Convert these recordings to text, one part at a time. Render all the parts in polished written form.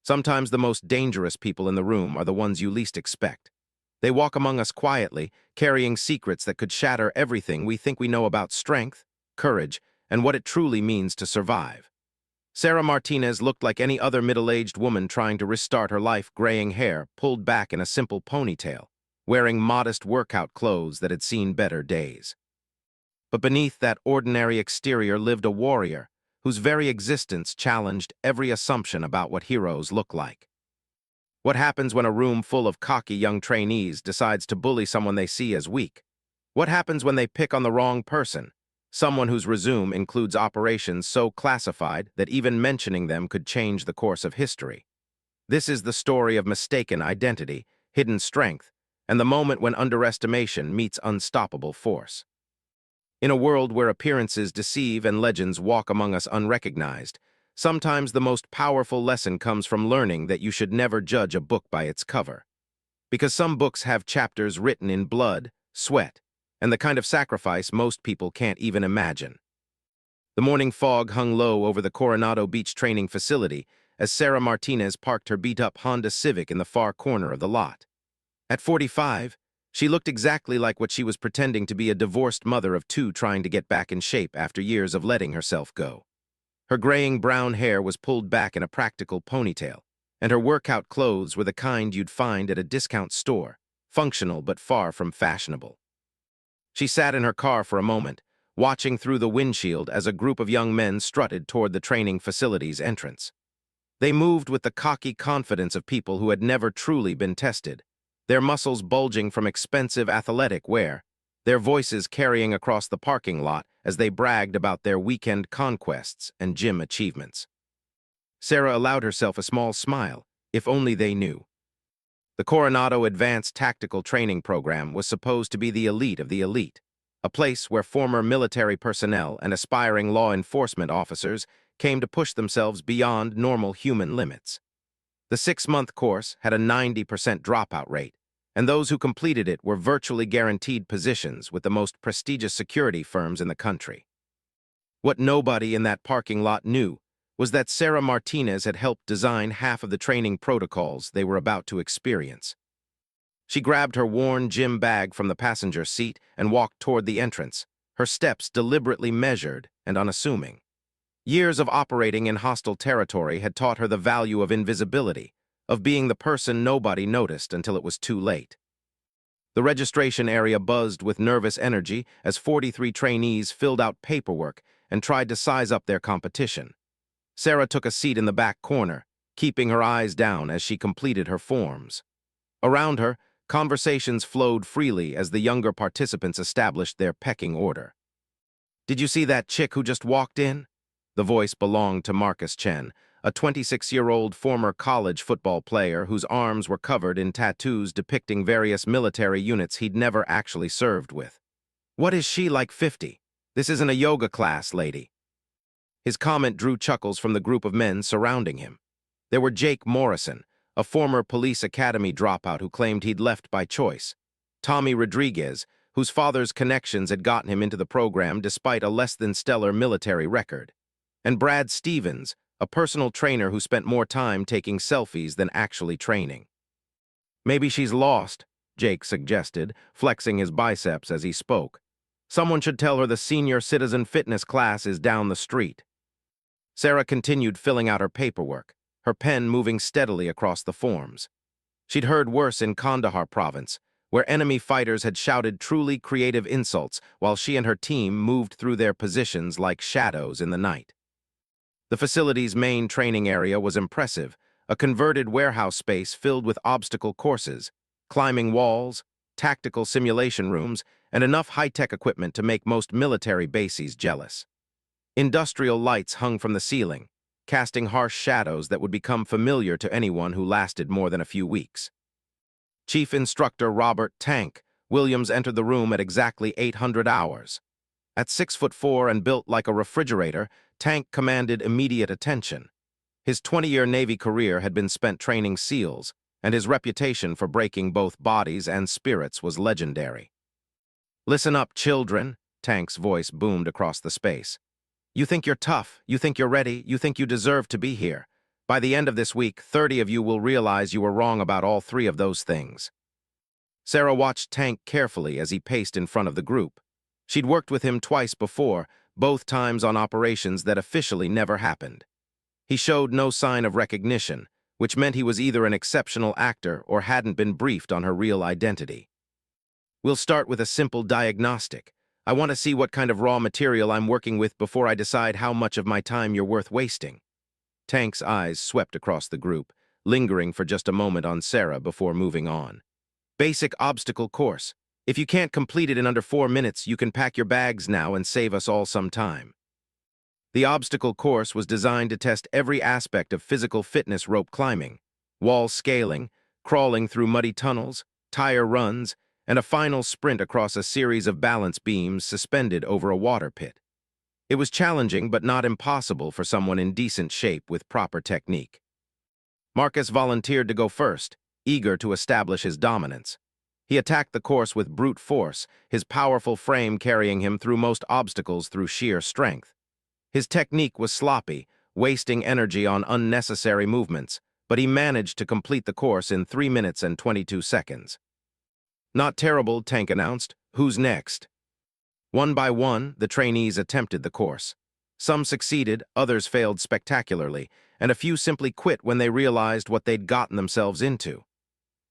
Sometimes the most dangerous people in the room are the ones you least expect. They walk among us quietly, carrying secrets that could shatter everything we think we know about strength, courage, and what it truly means to survive. Sarah Martinez looked like any other middle-aged woman trying to restart her life, graying hair pulled back in a simple ponytail, wearing modest workout clothes that had seen better days. But beneath that ordinary exterior lived a warrior whose very existence challenged every assumption about what heroes look like. What happens when a room full of cocky young trainees decides to bully someone they see as weak? What happens when they pick on the wrong person, someone whose resume includes operations so classified that even mentioning them could change the course of history? This is the story of mistaken identity, hidden strength, and the moment when underestimation meets unstoppable force. In a world where appearances deceive and legends walk among us unrecognized, sometimes the most powerful lesson comes from learning that you should never judge a book by its cover. Because some books have chapters written in blood, sweat, and the kind of sacrifice most people can't even imagine. The morning fog hung low over the Coronado Beach training facility as Sarah Martinez parked her beat-up Honda Civic in the far corner of the lot. At 45, she looked exactly like what she was pretending to be, a divorced mother of two trying to get back in shape after years of letting herself go. Her graying brown hair was pulled back in a practical ponytail, and her workout clothes were the kind you'd find at a discount store, functional but far from fashionable. She sat in her car for a moment, watching through the windshield as a group of young men strutted toward the training facility's entrance. They moved with the cocky confidence of people who had never truly been tested, their muscles bulging from expensive athletic wear, their voices carrying across the parking lot as they bragged about their weekend conquests and gym achievements. Sarah allowed herself a small smile, if only they knew. The Coronado Advanced Tactical Training Program was supposed to be the elite of the elite, a place where former military personnel and aspiring law enforcement officers came to push themselves beyond normal human limits. The 6-month course had a 90% dropout rate, and those who completed it were virtually guaranteed positions with the most prestigious security firms in the country. What nobody in that parking lot knew was that Sarah Martinez had helped design half of the training protocols they were about to experience. She grabbed her worn gym bag from the passenger seat and walked toward the entrance, her steps deliberately measured and unassuming. Years of operating in hostile territory had taught her the value of invisibility, of being the person nobody noticed until it was too late. The registration area buzzed with nervous energy as 43 trainees filled out paperwork and tried to size up their competition. Sarah took a seat in the back corner, keeping her eyes down as she completed her forms. Around her, conversations flowed freely as the younger participants established their pecking order. "Did you see that chick who just walked in?" The voice belonged to Marcus Chen, a 26-year-old former college football player whose arms were covered in tattoos depicting various military units he'd never actually served with. "What is she, like 50? This isn't a yoga class, lady." His comment drew chuckles from the group of men surrounding him. There were Jake Morrison, a former police academy dropout who claimed he'd left by choice; Tommy Rodriguez, whose father's connections had gotten him into the program despite a less-than-stellar military record; and Brad Stevens, a personal trainer who spent more time taking selfies than actually training. "Maybe she's lost," Jake suggested, flexing his biceps as he spoke. "Someone should tell her the senior citizen fitness class is down the street." Sarah continued filling out her paperwork, her pen moving steadily across the forms. She'd heard worse in Kandahar province, where enemy fighters had shouted truly creative insults while she and her team moved through their positions like shadows in the night. The facility's main training area was impressive, a converted warehouse space filled with obstacle courses, climbing walls, tactical simulation rooms, and enough high-tech equipment to make most military bases jealous. Industrial lights hung from the ceiling, casting harsh shadows that would become familiar to anyone who lasted more than a few weeks. Chief Instructor Robert "Tank" Williams entered the room at exactly 800 hours. At 6'4" and built like a refrigerator, Tank commanded immediate attention. His 20-year Navy career had been spent training SEALs, and his reputation for breaking both bodies and spirits was legendary. "Listen up, children," Tank's voice boomed across the space. "You think you're tough, you think you're ready, you think you deserve to be here. By the end of this week, 30 of you will realize you were wrong about all three of those things. Sarah watched Tank carefully as he paced in front of the group. She'd worked with him twice before, both times on operations that officially never happened. He showed no sign of recognition, which meant he was either an exceptional actor or hadn't been briefed on her real identity. We'll start with a simple diagnostic. I want to see what kind of raw material I'm working with before I decide how much of my time you're worth wasting. Tank's eyes swept across the group, lingering for just a moment on Sarah before moving on. Basic obstacle course. If you can't complete it in under 4 minutes, you can pack your bags now and save us all some time. The obstacle course was designed to test every aspect of physical fitness rope climbing, wall scaling, crawling through muddy tunnels, tire runs, and a final sprint across a series of balance beams suspended over a water pit. It was challenging but not impossible for someone in decent shape with proper technique. Marcus volunteered to go first, eager to establish his dominance. He attacked the course with brute force, his powerful frame carrying him through most obstacles through sheer strength. His technique was sloppy, wasting energy on unnecessary movements, but he managed to complete the course in 3 minutes and 22 seconds. Not terrible, Tank announced. Who's next? One by one, the trainees attempted the course. Some succeeded, others failed spectacularly, and a few simply quit when they realized what they'd gotten themselves into.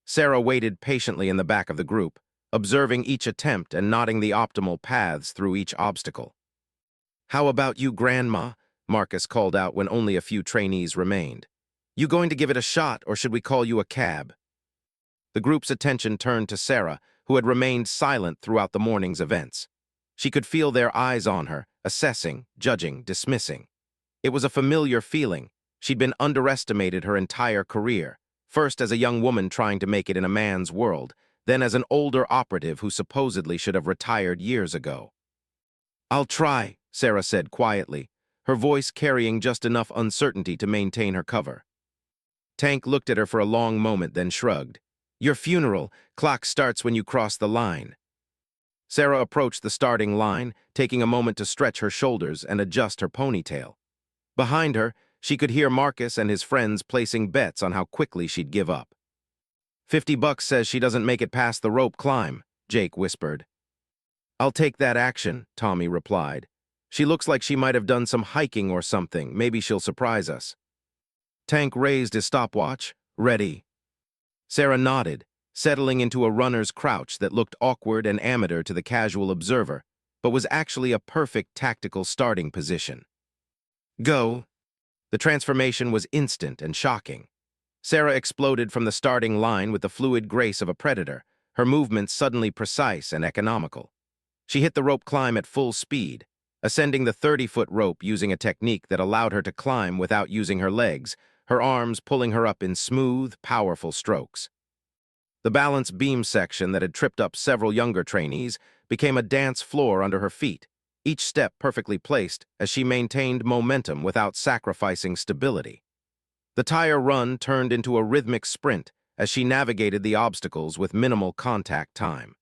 Sarah waited patiently in the back of the group, observing each attempt and nodding the optimal paths through each obstacle. "How about you, Grandma?" Marcus called out when only a few trainees remained. "You going to give it a shot, or should we call you a cab?" The group's attention turned to Sarah, who had remained silent throughout the morning's events. She could feel their eyes on her, assessing, judging, dismissing. It was a familiar feeling. She'd been underestimated her entire career, first as a young woman trying to make it in a man's world, then as an older operative who supposedly should have retired years ago. "I'll try," Sarah said quietly, her voice carrying just enough uncertainty to maintain her cover. Tank looked at her for a long moment, then shrugged. "Your funeral clock starts when you cross the line." Sarah approached the starting line, taking a moment to stretch her shoulders and adjust her ponytail. Behind her, she could hear Marcus and his friends placing bets on how quickly she'd give up. $50 says she doesn't make it past the rope climb, Jake whispered. "I'll take that action," Tommy replied. "She looks like she might have done some hiking or something. Maybe she'll surprise us." Tank raised his stopwatch. "Ready." Sarah nodded, settling into a runner's crouch that looked awkward and amateur to the casual observer, but was actually a perfect tactical starting position. "Go." The transformation was instant and shocking. Sarah exploded from the starting line with the fluid grace of a predator, her movements suddenly precise and economical. She hit the rope climb at full speed, ascending the 30-foot rope using a technique that allowed her to climb without using her legs, her arms pulling her up in smooth, powerful strokes. The balance beam section that had tripped up several younger trainees became a dance floor under her feet, each step perfectly placed as she maintained momentum without sacrificing stability. The tire run turned into a rhythmic sprint as she navigated the obstacles with minimal contact time.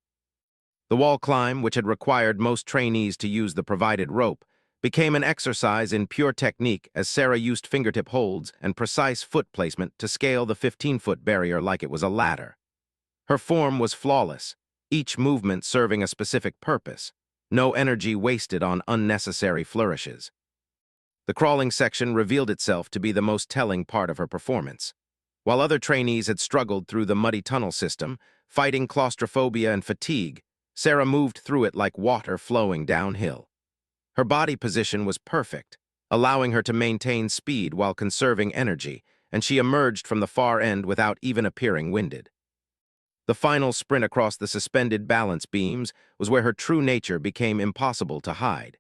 The wall climb, which had required most trainees to use the provided rope, became an exercise in pure technique as Sarah used fingertip holds and precise foot placement to scale the 15-foot barrier like it was a ladder. Her form was flawless, each movement serving a specific purpose, no energy wasted on unnecessary flourishes. The crawling section revealed itself to be the most telling part of her performance. While other trainees had struggled through the muddy tunnel system, fighting claustrophobia and fatigue, Sarah moved through it like water flowing downhill. Her body position was perfect, allowing her to maintain speed while conserving energy, and she emerged from the far end without even appearing winded. The final sprint across the suspended balance beams was where her true nature became impossible to hide.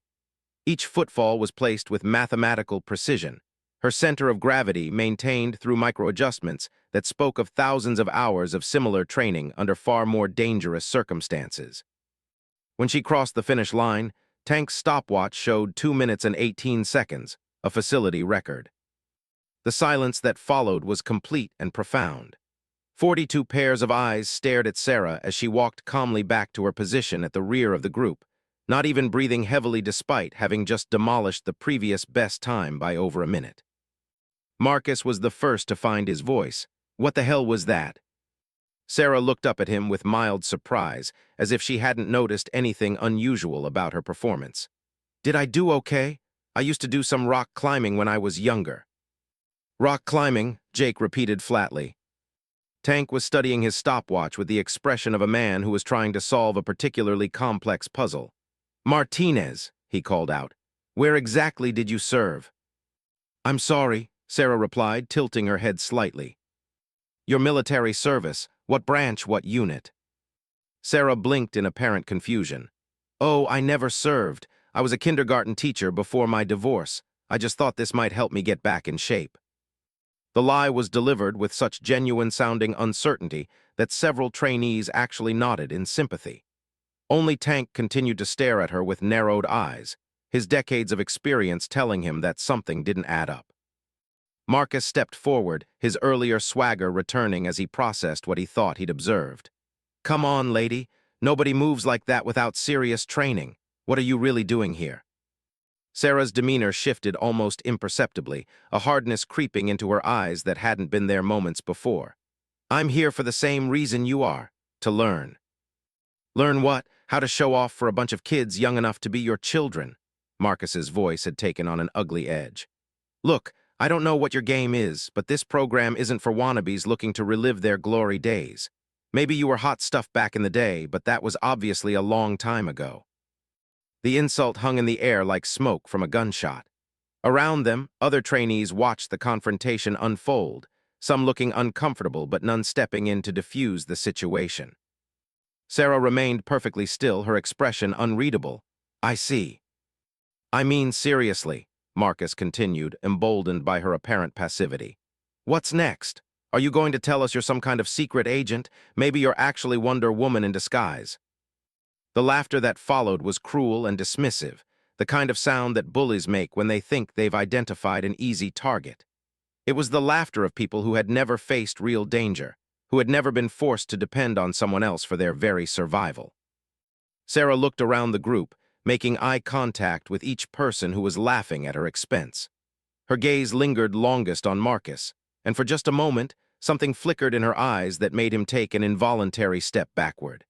Each footfall was placed with mathematical precision, her center of gravity maintained through micro-adjustments that spoke of thousands of hours of similar training under far more dangerous circumstances. When she crossed the finish line, Tank's stopwatch showed 2 minutes and 18 seconds, a facility record. The silence that followed was complete and profound. 42 pairs of eyes stared at Sarah as she walked calmly back to her position at the rear of the group, not even breathing heavily despite having just demolished the previous best time by over a minute. Marcus was the first to find his voice. What the hell was that? Sarah looked up at him with mild surprise, as if she hadn't noticed anything unusual about her performance. Did I do okay? I used to do some rock climbing when I was younger. Rock climbing, Jake repeated flatly. Tank was studying his stopwatch with the expression of a man who was trying to solve a particularly complex puzzle. Martinez, he called out. Where exactly did you serve? I'm sorry, Sarah replied, tilting her head slightly. Your military service. What branch, what unit? Sarah blinked in apparent confusion. Oh, I never served. I was a kindergarten teacher before my divorce. I just thought this might help me get back in shape. The lie was delivered with such genuine-sounding uncertainty that several trainees actually nodded in sympathy. Only Tank continued to stare at her with narrowed eyes, his decades of experience telling him that something didn't add up. Marcus stepped forward, his earlier swagger returning as he processed what he thought he'd observed. Come on, lady. Nobody moves like that without serious training. What are you really doing here? Sarah's demeanor shifted almost imperceptibly, a hardness creeping into her eyes that hadn't been there moments before. I'm here for the same reason you are, to learn. Learn what? How to show off for a bunch of kids young enough to be your children. Marcus's voice had taken on an ugly edge. Look, I don't know what your game is, but this program isn't for wannabes looking to relive their glory days. Maybe you were hot stuff back in the day, but that was obviously a long time ago. The insult hung in the air like smoke from a gunshot. Around them, other trainees watched the confrontation unfold, some looking uncomfortable but none stepping in to diffuse the situation. Sarah remained perfectly still, her expression unreadable. I see. I mean seriously, Marcus continued, emboldened by her apparent passivity. What's next? Are you going to tell us you're some kind of secret agent? Maybe you're actually Wonder Woman in disguise. The laughter that followed was cruel and dismissive, the kind of sound that bullies make when they think they've identified an easy target. It was the laughter of people who had never faced real danger, who had never been forced to depend on someone else for their very survival. Sarah looked around the group, making eye contact with each person who was laughing at her expense. Her gaze lingered longest on Marcus, and for just a moment, something flickered in her eyes that made him take an involuntary step backward.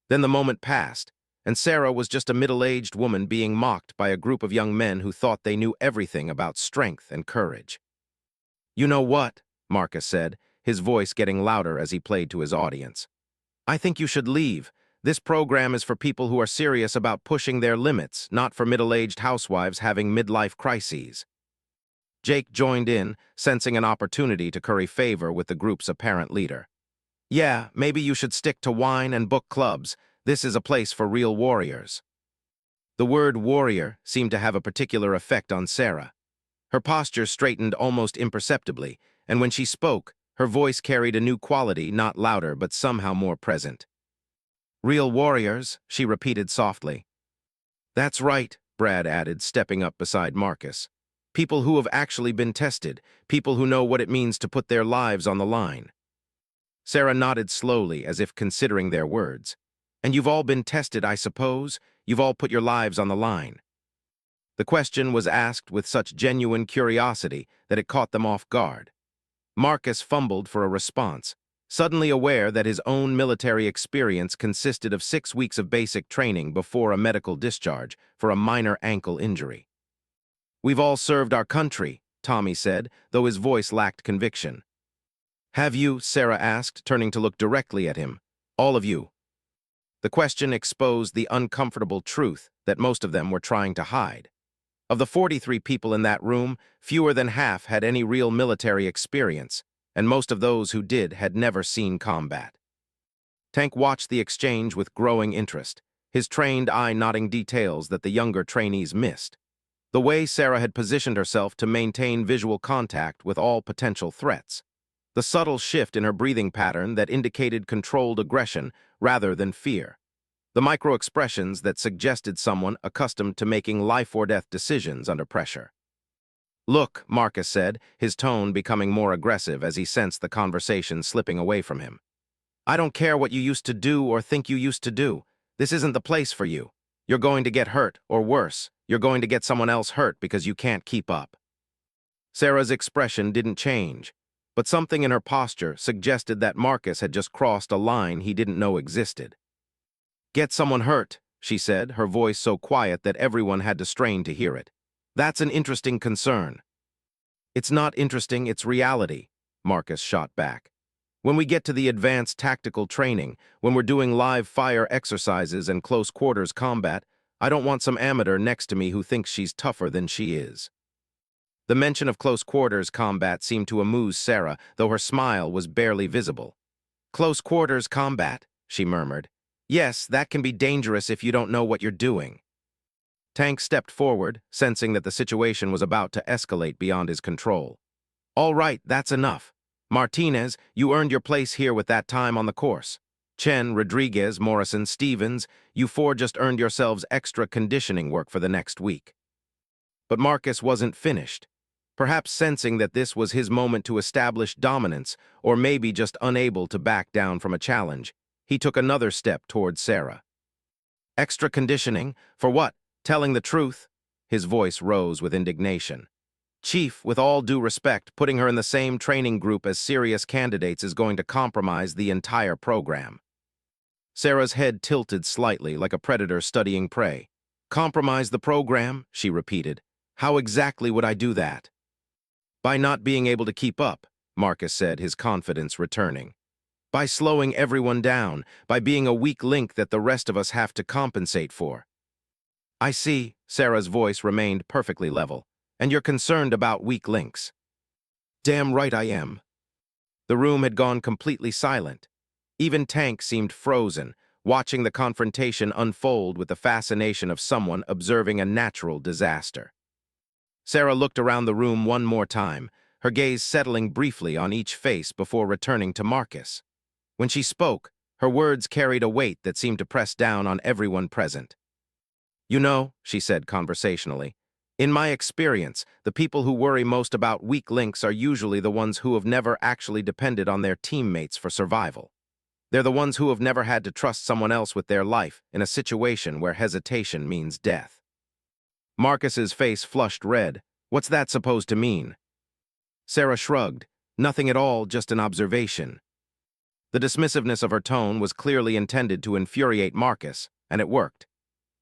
Then the moment passed, and Sarah was just a middle-aged woman being mocked by a group of young men who thought they knew everything about strength and courage. You know what? Marcus said, his voice getting louder as he played to his audience. I think you should leave. This program is for people who are serious about pushing their limits, not for middle-aged housewives having midlife crises. Jake joined in, sensing an opportunity to curry favor with the group's apparent leader. Yeah, maybe you should stick to wine and book clubs. This is a place for real warriors. The word warrior seemed to have a particular effect on Sarah. Her posture straightened almost imperceptibly, and when she spoke, her voice carried a new quality, not louder but somehow more present. Real warriors, she repeated softly. That's right, Brad added, stepping up beside Marcus. People who have actually been tested, people who know what it means to put their lives on the line. Sarah nodded slowly, as if considering their words. And you've all been tested, I suppose? You've all put your lives on the line. The question was asked with such genuine curiosity that it caught them off guard. Marcus fumbled for a response, suddenly aware that his own military experience consisted of 6 weeks of basic training before a medical discharge for a minor ankle injury. We've all served our country, Tommy said, though his voice lacked conviction. Have you? Sarah asked, turning to look directly at him. All of you. The question exposed the uncomfortable truth that most of them were trying to hide. Of the 43 people in that room, fewer than half had any real military experience, and most of those who did had never seen combat. Tank watched the exchange with growing interest, his trained eye noting details that the younger trainees missed. The way Sarah had positioned herself to maintain visual contact with all potential threats. The subtle shift in her breathing pattern that indicated controlled aggression rather than fear. The micro-expressions that suggested someone accustomed to making life-or-death decisions under pressure. Look, Marcus said, his tone becoming more aggressive as he sensed the conversation slipping away from him. I don't care what you used to do or think you used to do. This isn't the place for you. You're going to get hurt, or worse, you're going to get someone else hurt because you can't keep up. Sarah's expression didn't change, but something in her posture suggested that Marcus had just crossed a line he didn't know existed. "Get someone hurt," she said, her voice so quiet that everyone had to strain to hear it. "That's an interesting concern." "It's not interesting, it's reality," Marcus shot back. "When we get to the advanced tactical training, when we're doing live fire exercises and close quarters combat, I don't want some amateur next to me who thinks she's tougher than she is." The mention of close quarters combat seemed to amuse Sarah, though her smile was barely visible. "Close quarters combat," she murmured. "Yes, that can be dangerous if you don't know what you're doing." Tank stepped forward, sensing that the situation was about to escalate beyond his control. "All right, that's enough. Martinez, you earned your place here with that time on the course. Chen, Rodriguez, Morrison, Stevens, you four just earned yourselves extra conditioning work for the next week." But Marcus wasn't finished. Perhaps sensing that this was his moment to establish dominance, or maybe just unable to back down from a challenge, he took another step towards Sarah. "Extra conditioning? For what? Telling the truth?" His voice rose with indignation. "Chief, with all due respect, putting her in the same training group as serious candidates is going to compromise the entire program." Sarah's head tilted slightly, like a predator studying prey. "Compromise the program?" she repeated. "How exactly would I do that?" "By not being able to keep up," Marcus said, his confidence returning. "By slowing everyone down, by being a weak link that the rest of us have to compensate for." "I see," Sarah's voice remained perfectly level. "And you're concerned about weak links." "Damn right I am." The room had gone completely silent. Even Tank seemed frozen, watching the confrontation unfold with the fascination of someone observing a natural disaster. Sarah looked around the room one more time, her gaze settling briefly on each face before returning to Marcus. When she spoke, her words carried a weight that seemed to press down on everyone present. "You know," she said conversationally, "in my experience, the people who worry most about weak links are usually the ones who have never actually depended on their teammates for survival. They're the ones who have never had to trust someone else with their life in a situation where hesitation means death." Marcus's face flushed red. "What's that supposed to mean?" Sarah shrugged. "Nothing at all, just an observation." The dismissiveness of her tone was clearly intended to infuriate Marcus, and it worked.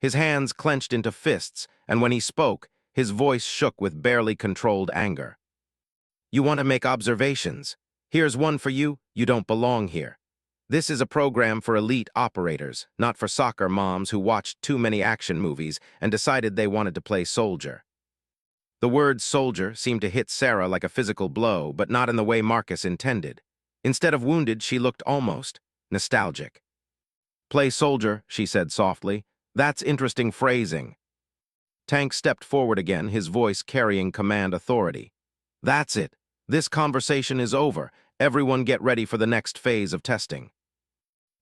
His hands clenched into fists, and when he spoke, his voice shook with barely controlled anger. "You want to make observations? Here's one for you: you don't belong here. This is a program for elite operators, not for soccer moms who watched too many action movies and decided they wanted to play soldier." The word soldier seemed to hit Sarah like a physical blow, but not in the way Marcus intended. Instead of wounded, she looked almost nostalgic. "Play soldier," she said softly. "That's interesting phrasing." Tank stepped forward again, his voice carrying command authority. "That's it. This conversation is over. Everyone get ready for the next phase of testing."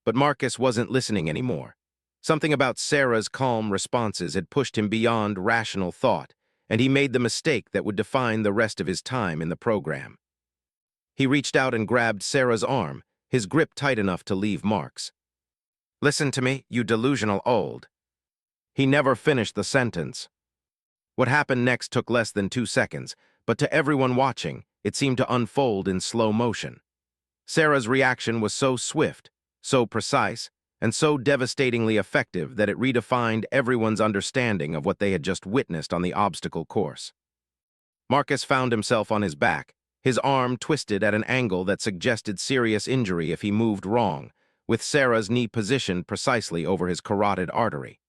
But Marcus wasn't listening anymore. Something about Sarah's calm responses had pushed him beyond rational thought, and he made the mistake that would define the rest of his time in the program. He reached out and grabbed Sarah's arm, his grip tight enough to leave marks. "Listen to me, you delusional old." He never finished the sentence. What happened next took less than 2 seconds, but to everyone watching, it seemed to unfold in slow motion. Sarah's reaction was so swift, so precise, and so devastatingly effective that it redefined everyone's understanding of what they had just witnessed on the obstacle course. Marcus found himself on his back, his arm twisted at an angle that suggested serious injury if he moved wrong, with Sarah's knee positioned precisely over his carotid artery.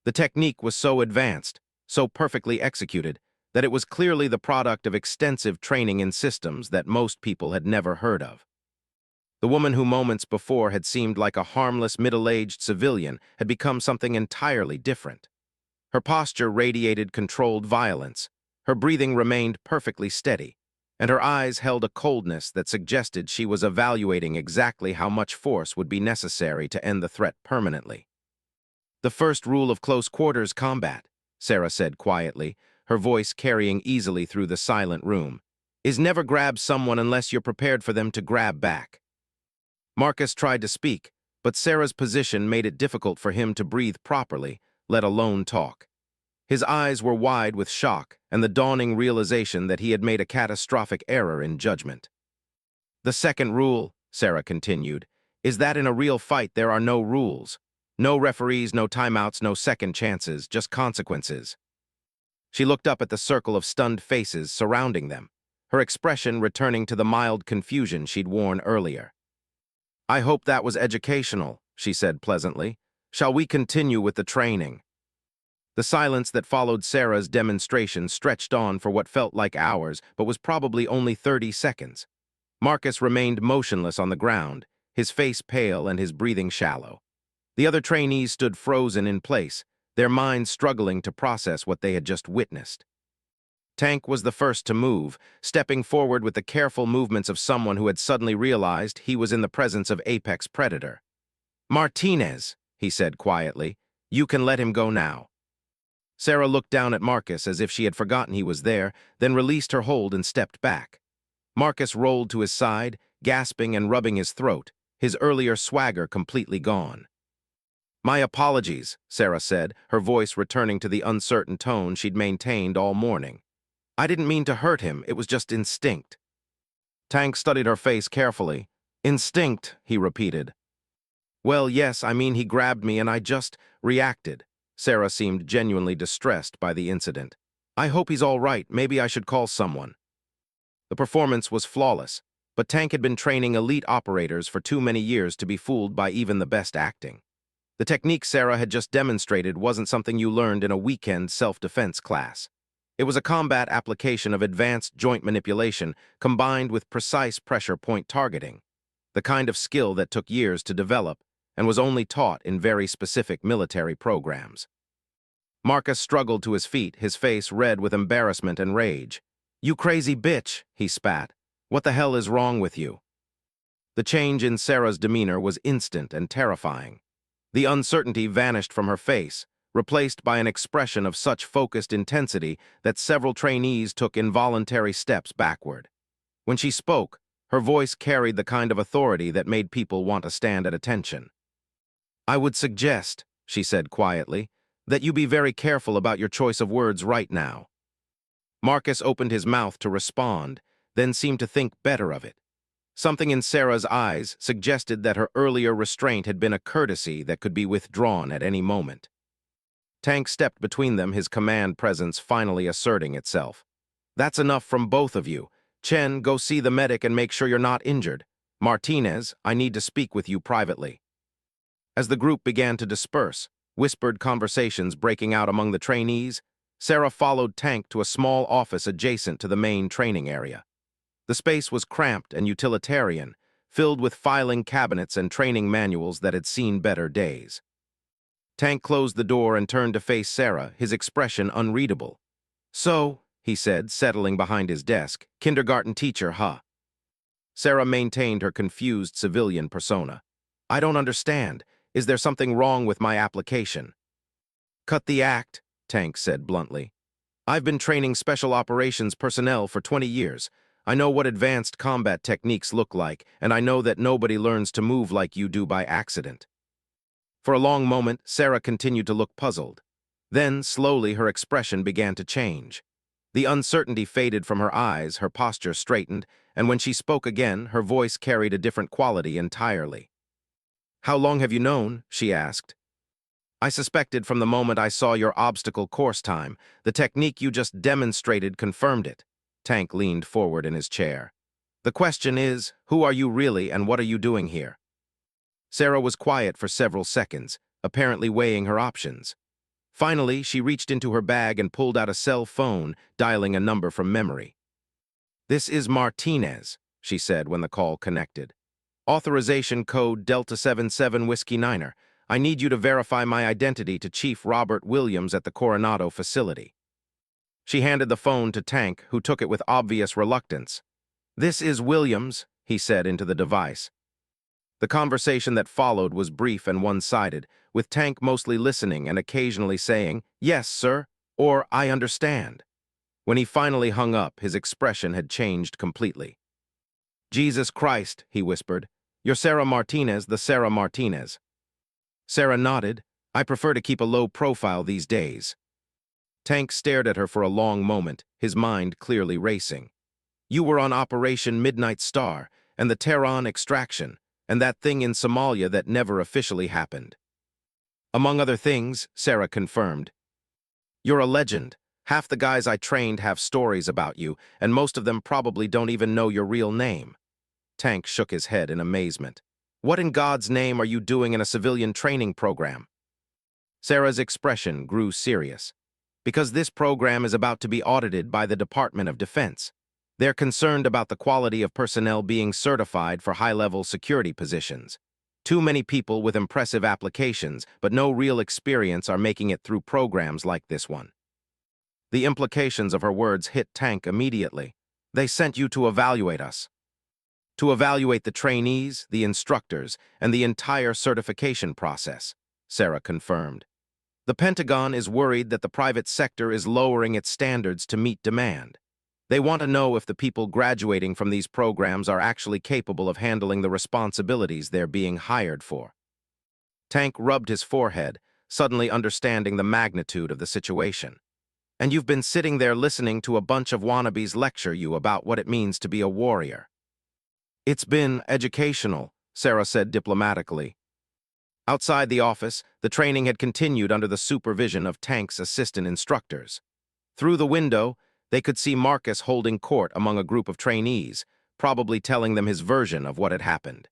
The technique was so advanced, so perfectly executed, that it was clearly the product of extensive training in systems that most people had never heard of. The woman who moments before had seemed like a harmless middle-aged civilian had become something entirely different. Her posture radiated controlled violence, her breathing remained perfectly steady, and her eyes held a coldness that suggested she was evaluating exactly how much force would be necessary to end the threat permanently. "The first rule of close quarters combat," Sarah said quietly, her voice carrying easily through the silent room, "is never grab someone unless you're prepared for them to grab back." Marcus tried to speak, but Sarah's position made it difficult for him to breathe properly, let alone talk. His eyes were wide with shock and the dawning realization that he had made a catastrophic error in judgment. "The second rule," Sarah continued, "is that in a real fight there are no rules. No referees, no timeouts, no second chances, just consequences." She looked up at the circle of stunned faces surrounding them, her expression returning to the mild confusion she'd worn earlier. "I hope that was educational," she said pleasantly. "Shall we continue with the training?" The silence that followed Sarah's demonstration stretched on for what felt like hours, but was probably only 30 seconds. Marcus remained motionless on the ground, his face pale and his breathing shallow. The other trainees stood frozen in place, their minds struggling to process what they had just witnessed. Tank was the first to move, stepping forward with the careful movements of someone who had suddenly realized he was in the presence of apex predator. "Martinez," he said quietly, "you can let him go now." Sarah looked down at Marcus as if she had forgotten he was there, then released her hold and stepped back. Marcus rolled to his side, gasping and rubbing his throat, his earlier swagger completely gone. "My apologies," Sarah said, her voice returning to the uncertain tone she'd maintained all morning. "I didn't mean to hurt him, it was just instinct." Tank studied her face carefully. "Instinct," he repeated. "Well, yes, I mean he grabbed me and I just reacted." Sarah seemed genuinely distressed by the incident. "I hope he's all right, maybe I should call someone." The performance was flawless, but Tank had been training elite operators for too many years to be fooled by even the best acting. The technique Sarah had just demonstrated wasn't something you learned in a weekend self-defense class. It was a combat application of advanced joint manipulation combined with precise pressure point targeting, the kind of skill that took years to develop and was only taught in very specific military programs. Marcus struggled to his feet, his face red with embarrassment and rage. "You crazy bitch," he spat. "What the hell is wrong with you?" The change in Sarah's demeanor was instant and terrifying. The uncertainty vanished from her face, replaced by an expression of such focused intensity that several trainees took involuntary steps backward. When she spoke, her voice carried the kind of authority that made people want to stand at attention. "I would suggest," she said quietly, "that you be very careful about your choice of words right now." Marcus opened his mouth to respond, then seemed to think better of it. Something in Sarah's eyes suggested that her earlier restraint had been a courtesy that could be withdrawn at any moment. Tank stepped between them, his command presence finally asserting itself. "That's enough from both of you. Chen, go see the medic and make sure you're not injured. Martinez, I need to speak with you privately." As the group began to disperse, whispered conversations breaking out among the trainees, Sarah followed Tank to a small office adjacent to the main training area. The space was cramped and utilitarian, filled with filing cabinets and training manuals that had seen better days. Tank closed the door and turned to face Sarah, his expression unreadable. "So," he said, settling behind his desk, "kindergarten teacher, huh?" Sarah maintained her confused civilian persona. "I don't understand. Is there something wrong with my application?" "Cut the act," Tank said bluntly. "I've been training special operations personnel for 20 years. I know what advanced combat techniques look like, and I know that nobody learns to move like you do by accident." For a long moment, Sarah continued to look puzzled. Then, slowly, her expression began to change. The uncertainty faded from her eyes, her posture straightened, and when she spoke again, her voice carried a different quality entirely. "How long have you known?" she asked. "I suspected from the moment I saw your obstacle course time. The technique you just demonstrated confirmed it." Tank leaned forward in his chair. "The question is, who are you really and what are you doing here?" Sarah was quiet for several seconds, apparently weighing her options. Finally, she reached into her bag and pulled out a cell phone, dialing a number from memory. "This is Martinez," she said when the call connected. "Authorization code Delta 77 Whiskey Niner. I need you to verify my identity to Chief Robert Williams at the Coronado facility." She handed the phone to Tank, who took it with obvious reluctance. "This is Williams," he said into the device. The conversation that followed was brief and one-sided, with Tank mostly listening and occasionally saying, "Yes, sir," or "I understand." When he finally hung up, his expression had changed completely. "Jesus Christ," he whispered. "You're Sarah Martinez, the Sarah Martinez." Sarah nodded. "I prefer to keep a low profile these days." Tank stared at her for a long moment, his mind clearly racing. You were on Operation Midnight Star, and the Tehran extraction, and that thing in Somalia that never officially happened. Among other things, Sarah confirmed. You're a legend. Half the guys I trained have stories about you, and most of them probably don't even know your real name. Tank shook his head in amazement. What in God's name are you doing in a civilian training program? Sarah's expression grew serious. Because this program is about to be audited by the Department of Defense. They're concerned about the quality of personnel being certified for high-level security positions. Too many people with impressive applications, but no real experience are making it through programs like this one. The implications of her words hit Tank immediately. They sent you to evaluate us. To evaluate the trainees, the instructors, and the entire certification process, Sarah confirmed. The Pentagon is worried that the private sector is lowering its standards to meet demand. They want to know if the people graduating from these programs are actually capable of handling the responsibilities they're being hired for. Tank rubbed his forehead, suddenly understanding the magnitude of the situation. And you've been sitting there listening to a bunch of wannabes lecture you about what it means to be a warrior. It's been educational, Sarah said diplomatically. Outside the office, the training had continued under the supervision of Tank's assistant instructors. Through the window, they could see Marcus holding court among a group of trainees, probably telling them his version of what had happened.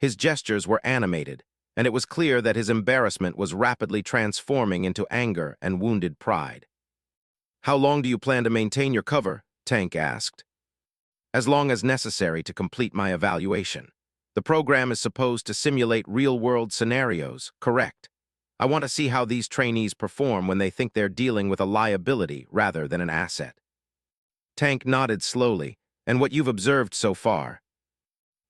His gestures were animated, and it was clear that his embarrassment was rapidly transforming into anger and wounded pride. How long do you plan to maintain your cover? Tank asked. As long as necessary to complete my evaluation. The program is supposed to simulate real-world scenarios, correct? I want to see how these trainees perform when they think they're dealing with a liability rather than an asset. Tank nodded slowly, and what you've observed so far.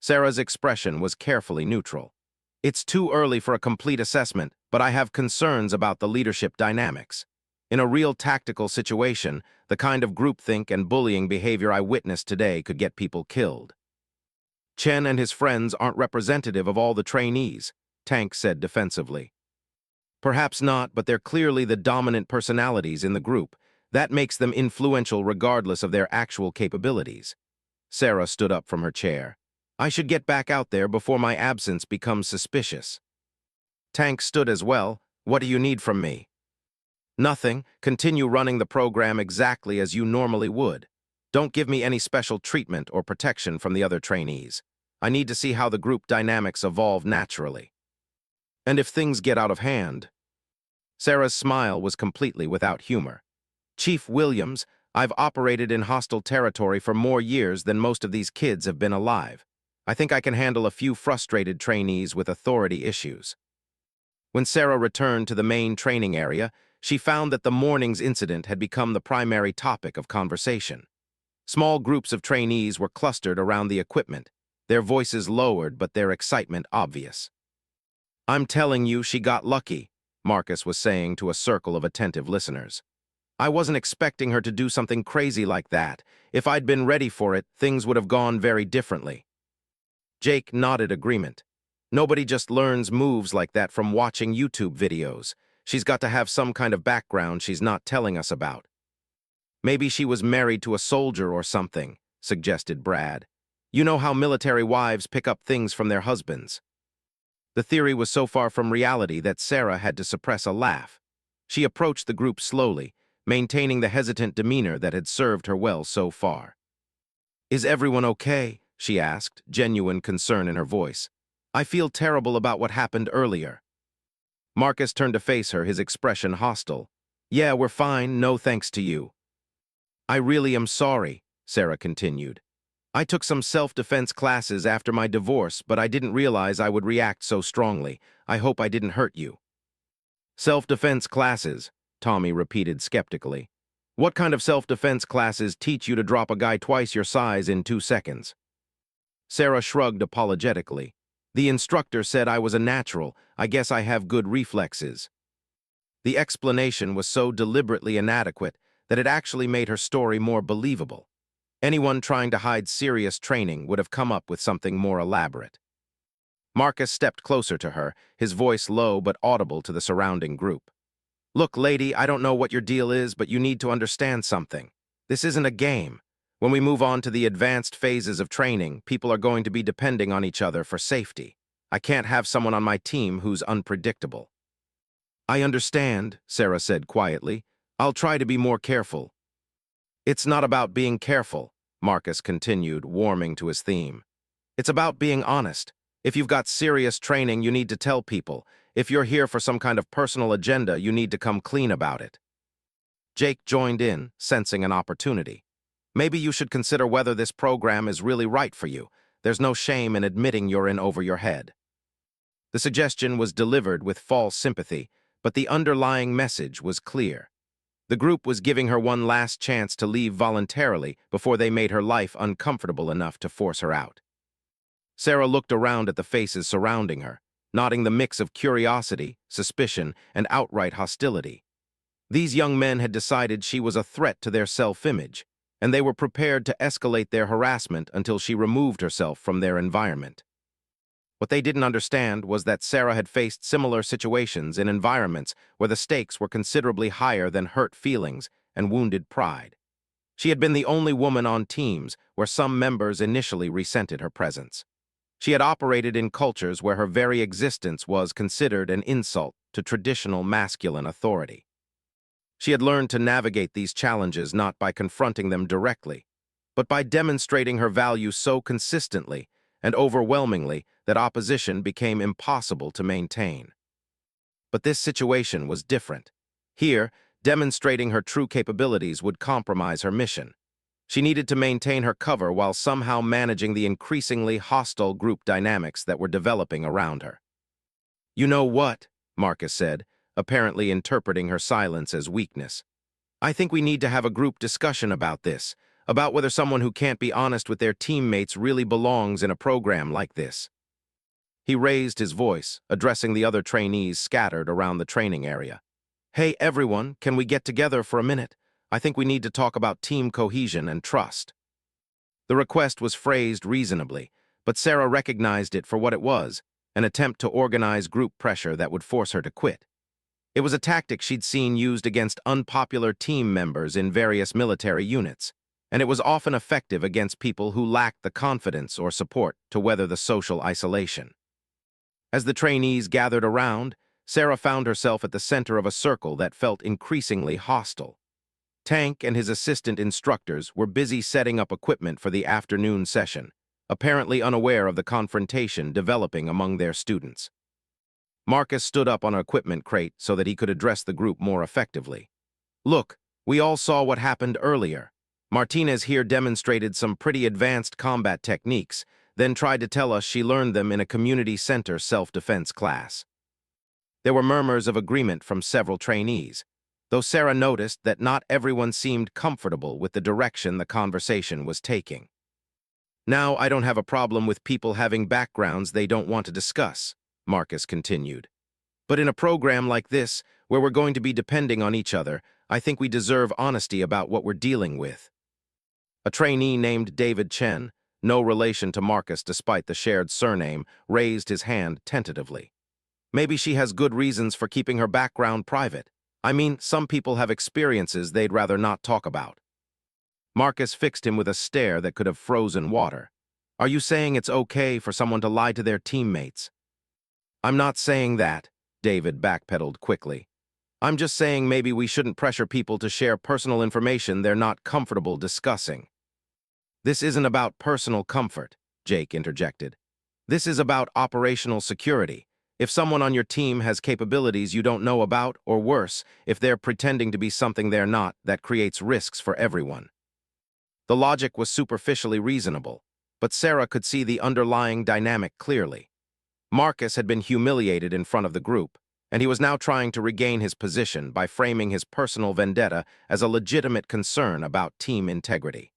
Sarah's expression was carefully neutral. It's too early for a complete assessment, but I have concerns about the leadership dynamics. In a real tactical situation, the kind of groupthink and bullying behavior I witnessed today could get people killed. Chen and his friends aren't representative of all the trainees, Tank said defensively. Perhaps not, but they're clearly the dominant personalities in the group. That makes them influential regardless of their actual capabilities. Sarah stood up from her chair. I should get back out there before my absence becomes suspicious. Tank stood as well. What do you need from me? Nothing. Continue running the program exactly as you normally would. Don't give me any special treatment or protection from the other trainees. I need to see how the group dynamics evolve naturally. And if things get out of hand? Sarah's smile was completely without humor. Chief Williams, I've operated in hostile territory for more years than most of these kids have been alive. I think I can handle a few frustrated trainees with authority issues. When Sarah returned to the main training area, she found that the morning's incident had become the primary topic of conversation. Small groups of trainees were clustered around the equipment, their voices lowered but their excitement obvious. I'm telling you, she got lucky, Marcus was saying to a circle of attentive listeners. I wasn't expecting her to do something crazy like that. If I'd been ready for it, things would have gone very differently. Jake nodded agreement. Nobody just learns moves like that from watching YouTube videos. She's got to have some kind of background she's not telling us about. Maybe she was married to a soldier or something, suggested Brad. You know how military wives pick up things from their husbands. The theory was so far from reality that Sarah had to suppress a laugh. She approached the group slowly, maintaining the hesitant demeanor that had served her well so far. Is everyone okay? She asked, genuine concern in her voice. I feel terrible about what happened earlier. Marcus turned to face her, his expression hostile. Yeah, we're fine, no thanks to you. I really am sorry, Sarah continued. I took some self-defense classes after my divorce, but I didn't realize I would react so strongly. I hope I didn't hurt you. Self-defense classes, Tommy repeated skeptically. What kind of self-defense classes teach you to drop a guy twice your size in 2 seconds? Sarah shrugged apologetically. The instructor said I was a natural. I guess I have good reflexes. The explanation was so deliberately inadequate that it actually made her story more believable. Anyone trying to hide serious training would have come up with something more elaborate. Marcus stepped closer to her, his voice low but audible to the surrounding group. Look, lady, I don't know what your deal is, but you need to understand something. This isn't a game. When we move on to the advanced phases of training, people are going to be depending on each other for safety. I can't have someone on my team who's unpredictable. I understand, Sarah said quietly. I'll try to be more careful. It's not about being careful, Marcus continued, warming to his theme. It's about being honest. If you've got serious training, you need to tell people. If you're here for some kind of personal agenda, you need to come clean about it. Jake joined in, sensing an opportunity. Maybe you should consider whether this program is really right for you. There's no shame in admitting you're in over your head. The suggestion was delivered with false sympathy, but the underlying message was clear. The group was giving her one last chance to leave voluntarily before they made her life uncomfortable enough to force her out. Sarah looked around at the faces surrounding her, noting the mix of curiosity, suspicion, and outright hostility. These young men had decided she was a threat to their self-image, and they were prepared to escalate their harassment until she removed herself from their environment. What they didn't understand was that Sarah had faced similar situations in environments where the stakes were considerably higher than hurt feelings and wounded pride. She had been the only woman on teams where some members initially resented her presence. She had operated in cultures where her very existence was considered an insult to traditional masculine authority. She had learned to navigate these challenges not by confronting them directly, but by demonstrating her value so consistently and overwhelmingly that opposition became impossible to maintain. But this situation was different. Here, demonstrating her true capabilities would compromise her mission. She needed to maintain her cover while somehow managing the increasingly hostile group dynamics that were developing around her. "You know what?" Marcus said, apparently interpreting her silence as weakness. "I think we need to have a group discussion about this, about whether someone who can't be honest with their teammates really belongs in a program like this." He raised his voice, addressing the other trainees scattered around the training area. "Hey, everyone, can we get together for a minute? I think we need to talk about team cohesion and trust." The request was phrased reasonably, but Sarah recognized it for what it was, an attempt to organize group pressure that would force her to quit. It was a tactic she'd seen used against unpopular team members in various military units, and it was often effective against people who lacked the confidence or support to weather the social isolation. As the trainees gathered around, Sarah found herself at the center of a circle that felt increasingly hostile. Tank and his assistant instructors were busy setting up equipment for the afternoon session, apparently unaware of the confrontation developing among their students. Marcus stood up on an equipment crate so that he could address the group more effectively. "Look, we all saw what happened earlier. Martinez here demonstrated some pretty advanced combat techniques, then tried to tell us she learned them in a community center self-defense class." There were murmurs of agreement from several trainees, though Sarah noticed that not everyone seemed comfortable with the direction the conversation was taking. "Now, I don't have a problem with people having backgrounds they don't want to discuss," Marcus continued. "But in a program like this, where we're going to be depending on each other, I think we deserve honesty about what we're dealing with." A trainee named David Chen, no relation to Marcus despite the shared surname, raised his hand tentatively. "Maybe she has good reasons for keeping her background private. I mean, some people have experiences they'd rather not talk about." Marcus fixed him with a stare that could have frozen water. "Are you saying it's okay for someone to lie to their teammates?" "I'm not saying that," David backpedaled quickly. "I'm just saying maybe we shouldn't pressure people to share personal information they're not comfortable discussing." "This isn't about personal comfort," Jake interjected. "This is about operational security. If someone on your team has capabilities you don't know about, or worse, if they're pretending to be something they're not, that creates risks for everyone." The logic was superficially reasonable, but Sarah could see the underlying dynamic clearly. Marcus had been humiliated in front of the group, and he was now trying to regain his position by framing his personal vendetta as a legitimate concern about team integrity.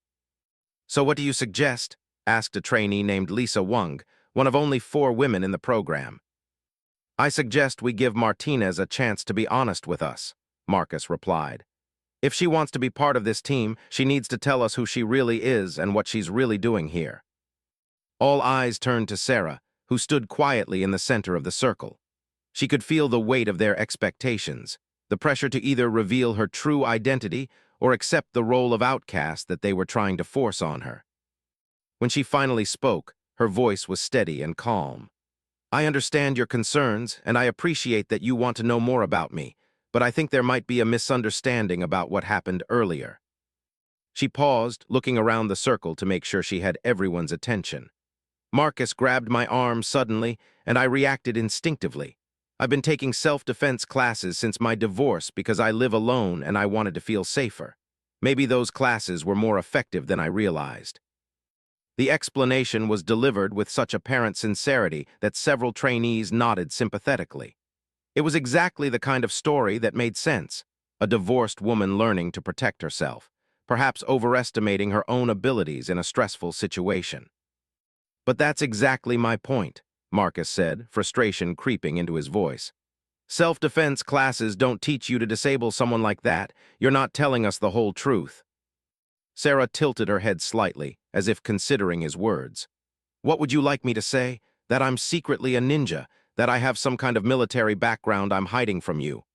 "So what do you suggest?" asked a trainee named Lisa Wung, one of only 4 women in the program. "I suggest we give Martinez a chance to be honest with us," Marcus replied. "If she wants to be part of this team, she needs to tell us who she really is and what she's really doing here." All eyes turned to Sarah, who stood quietly in the center of the circle. She could feel the weight of their expectations, the pressure to either reveal her true identity or accept the role of outcast that they were trying to force on her. When she finally spoke, her voice was steady and calm. "I understand your concerns, and I appreciate that you want to know more about me, but I think there might be a misunderstanding about what happened earlier." She paused, looking around the circle to make sure she had everyone's attention. Marcus grabbed my arm suddenly, and I reacted instinctively. I've been taking self-defense classes since my divorce because I live alone and I wanted to feel safer. Maybe those classes were more effective than I realized. The explanation was delivered with such apparent sincerity that several trainees nodded sympathetically. It was exactly the kind of story that made sense. A divorced woman learning to protect herself, perhaps overestimating her own abilities in a stressful situation. "But that's exactly my point," Marcus said, frustration creeping into his voice. "Self-defense classes don't teach you to disable someone like that. You're not telling us the whole truth." Sarah tilted her head slightly, as if considering his words. "What would you like me to say? That I'm secretly a ninja, that I have some kind of military background I'm hiding from you?"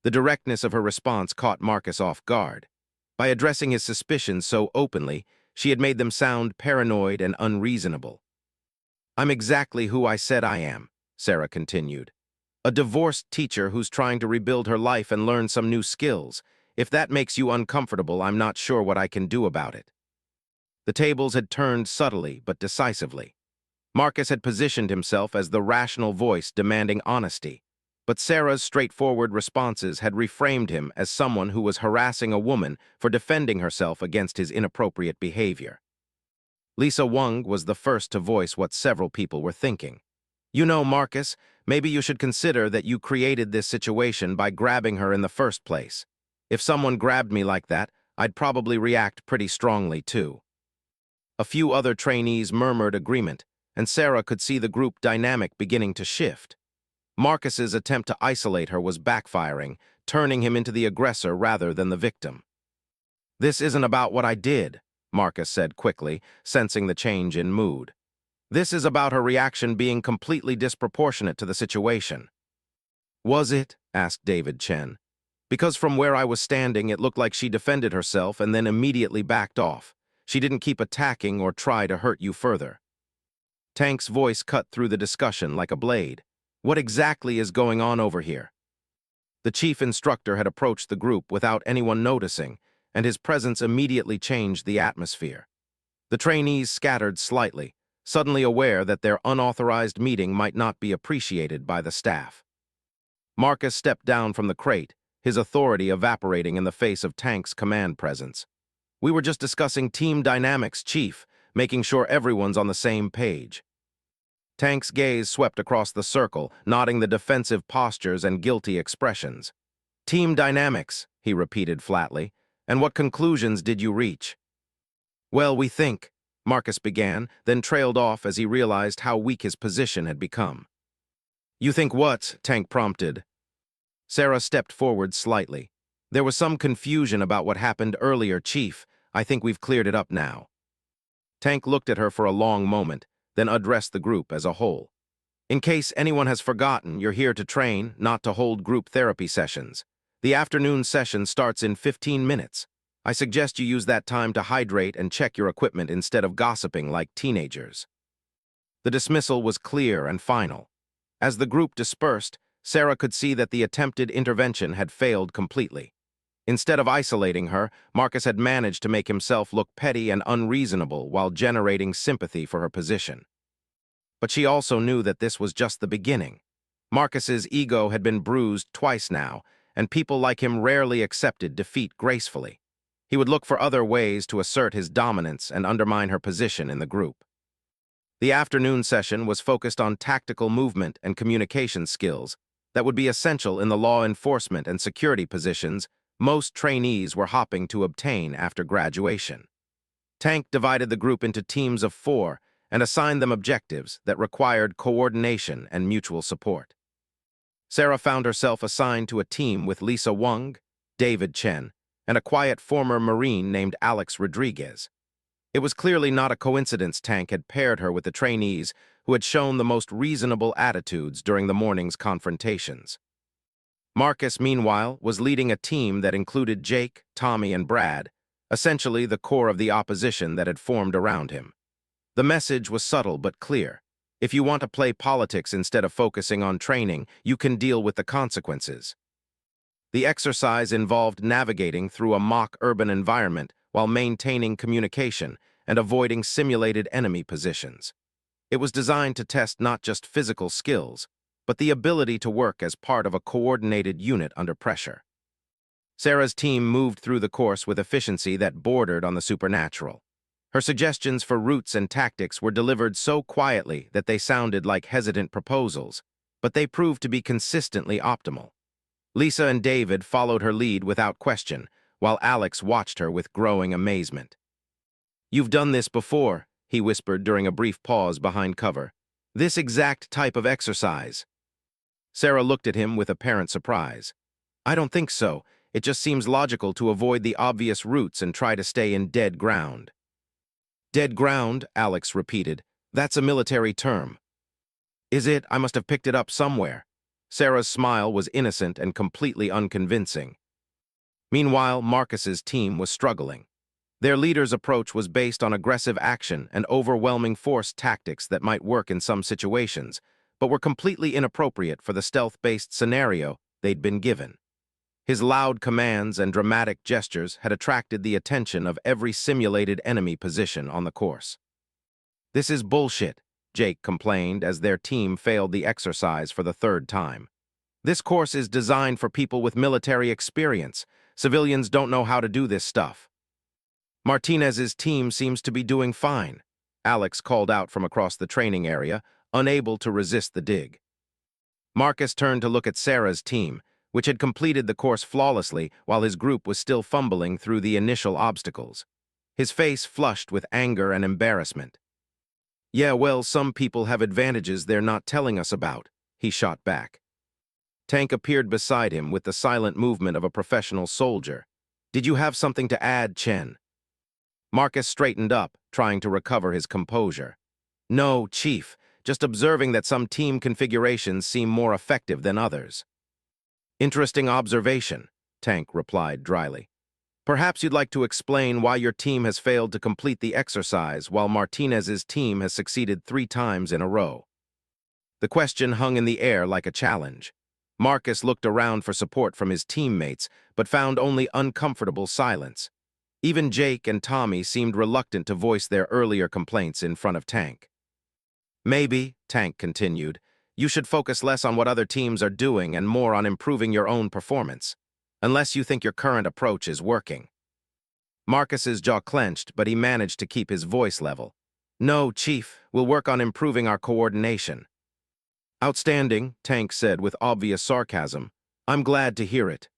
The directness of her response caught Marcus off guard. By addressing his suspicions so openly, she had made them sound paranoid and unreasonable. "I'm exactly who I said I am," Sarah continued. "A divorced teacher who's trying to rebuild her life and learn some new skills. If that makes you uncomfortable, I'm not sure what I can do about it." The tables had turned subtly but decisively. Marcus had positioned himself as the rational voice demanding honesty, but Sarah's straightforward responses had reframed him as someone who was harassing a woman for defending herself against his inappropriate behavior. Lisa Wang was the first to voice what several people were thinking. "You know, Marcus, maybe you should consider that you created this situation by grabbing her in the first place. If someone grabbed me like that, I'd probably react pretty strongly too." A few other trainees murmured agreement, and Sarah could see the group dynamic beginning to shift. Marcus's attempt to isolate her was backfiring, turning him into the aggressor rather than the victim. "This isn't about what I did," Marcus said quickly, sensing the change in mood. "This is about her reaction being completely disproportionate to the situation." "Was it?" asked David Chen. "Because from where I was standing, it looked like she defended herself and then immediately backed off. She didn't keep attacking or try to hurt you further." Tank's voice cut through the discussion like a blade. "What exactly is going on over here?" The chief instructor had approached the group without anyone noticing, and his presence immediately changed the atmosphere. The trainees scattered slightly, suddenly aware that their unauthorized meeting might not be appreciated by the staff. Marcus stepped down from the crate, his authority evaporating in the face of Tank's command presence. "We were just discussing team dynamics, Chief, making sure everyone's on the same page." Tank's gaze swept across the circle, nodding the defensive postures and guilty expressions. "Team dynamics," he repeated flatly. "And what conclusions did you reach?" "Well, we think," Marcus began, then trailed off as he realized how weak his position had become. "You think what?" Tank prompted. Sarah stepped forward slightly. "There was some confusion about what happened earlier, Chief. I think we've cleared it up now." Tank looked at her for a long moment, then addressed the group as a whole. "In case anyone has forgotten, you're here to train, not to hold group therapy sessions. The afternoon session starts in 15 minutes. I suggest you use that time to hydrate and check your equipment instead of gossiping like teenagers." The dismissal was clear and final. As the group dispersed, Sarah could see that the attempted intervention had failed completely. Instead of isolating her, Marcus had managed to make himself look petty and unreasonable while generating sympathy for her position. But she also knew that this was just the beginning. Marcus's ego had been bruised twice now, and people like him rarely accepted defeat gracefully. He would look for other ways to assert his dominance and undermine her position in the group. The afternoon session was focused on tactical movement and communication skills that would be essential in the law enforcement and security positions most trainees were hoping to obtain after graduation. Tank divided the group into teams of 4 and assigned them objectives that required coordination and mutual support. Sarah found herself assigned to a team with Lisa Wang, David Chen, and a quiet former Marine named Alex Rodriguez. It was clearly not a coincidence Tank had paired her with the trainees who had shown the most reasonable attitudes during the morning's confrontations. Marcus, meanwhile, was leading a team that included Jake, Tommy, and Brad, essentially the core of the opposition that had formed around him. The message was subtle but clear. If you want to play politics instead of focusing on training, you can deal with the consequences. The exercise involved navigating through a mock urban environment while maintaining communication and avoiding simulated enemy positions. It was designed to test not just physical skills, but the ability to work as part of a coordinated unit under pressure. Sarah's team moved through the course with efficiency that bordered on the supernatural. Her suggestions for routes and tactics were delivered so quietly that they sounded like hesitant proposals, but they proved to be consistently optimal. Lisa and David followed her lead without question, while Alex watched her with growing amazement. "You've done this before," he whispered during a brief pause behind cover. "This exact type of exercise." Sarah looked at him with apparent surprise. "I don't think so. It just seems logical to avoid the obvious routes and try to stay in dead ground." "Dead ground," Alex repeated. "That's a military term." "Is it? I must have picked it up somewhere." Sarah's smile was innocent and completely unconvincing. Meanwhile, Marcus's team was struggling. Their leader's approach was based on aggressive action and overwhelming force tactics that might work in some situations, but were completely inappropriate for the stealth-based scenario they'd been given. His loud commands and dramatic gestures had attracted the attention of every simulated enemy position on the course. "This is bullshit," Jake complained as their team failed the exercise for the third time. "This course is designed for people with military experience. Civilians don't know how to do this stuff." "Martinez's team seems to be doing fine," Alex called out from across the training area, unable to resist the dig. Marcus turned to look at Sarah's team, which had completed the course flawlessly while his group was still fumbling through the initial obstacles. His face flushed with anger and embarrassment. "Yeah, well, some people have advantages they're not telling us about," he shot back. Tank appeared beside him with the silent movement of a professional soldier. "Did you have something to add, Chen?" Marcus straightened up, trying to recover his composure. "No, Chief, just observing that some team configurations seem more effective than others." "Interesting observation," Tank replied dryly. "Perhaps you'd like to explain why your team has failed to complete the exercise while Martinez's team has succeeded 3 times in a row." The question hung in the air like a challenge. Marcus looked around for support from his teammates, but found only uncomfortable silence. Even Jake and Tommy seemed reluctant to voice their earlier complaints in front of Tank. "Maybe," Tank continued, "you should focus less on what other teams are doing and more on improving your own performance, unless you think your current approach is working." Marcus's jaw clenched, but he managed to keep his voice level. "No, Chief, we'll work on improving our coordination." "Outstanding," Tank said with obvious sarcasm. "I'm glad to hear it."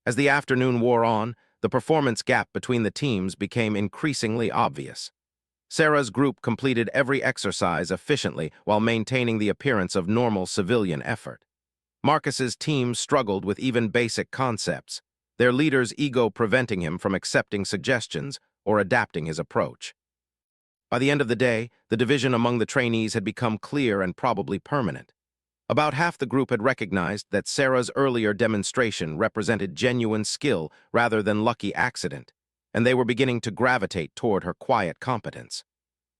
As the afternoon wore on, the performance gap between the teams became increasingly obvious. Sarah's group completed every exercise efficiently while maintaining the appearance of normal civilian effort. Marcus's team struggled with even basic concepts, their leader's ego preventing him from accepting suggestions or adapting his approach. By the end of the day, the division among the trainees had become clear and probably permanent. About half the group had recognized that Sarah's earlier demonstration represented genuine skill rather than lucky accident, and they were beginning to gravitate toward her quiet competence.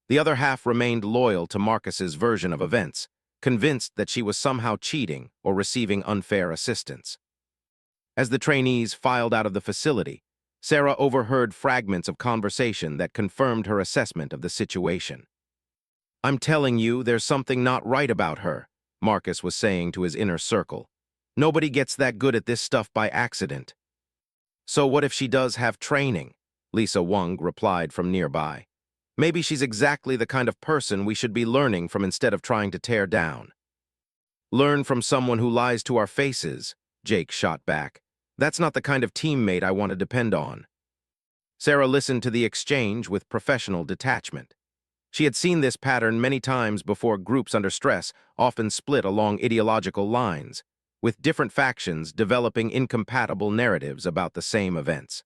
The other half remained loyal to Marcus's version of events, convinced that she was somehow cheating or receiving unfair assistance. As the trainees filed out of the facility, Sarah overheard fragments of conversation that confirmed her assessment of the situation. "I'm telling you, there's something not right about her," Marcus was saying to his inner circle. "Nobody gets that good at this stuff by accident." "So what if she does have training?" Lisa Wang replied from nearby. "Maybe she's exactly the kind of person we should be learning from instead of trying to tear down." "Learn from someone who lies to our faces," Jake shot back. "That's not the kind of teammate I want to depend on." Sarah listened to the exchange with professional detachment. She had seen this pattern many times before. Groups under stress often split along ideological lines, with different factions developing incompatible narratives about the same events.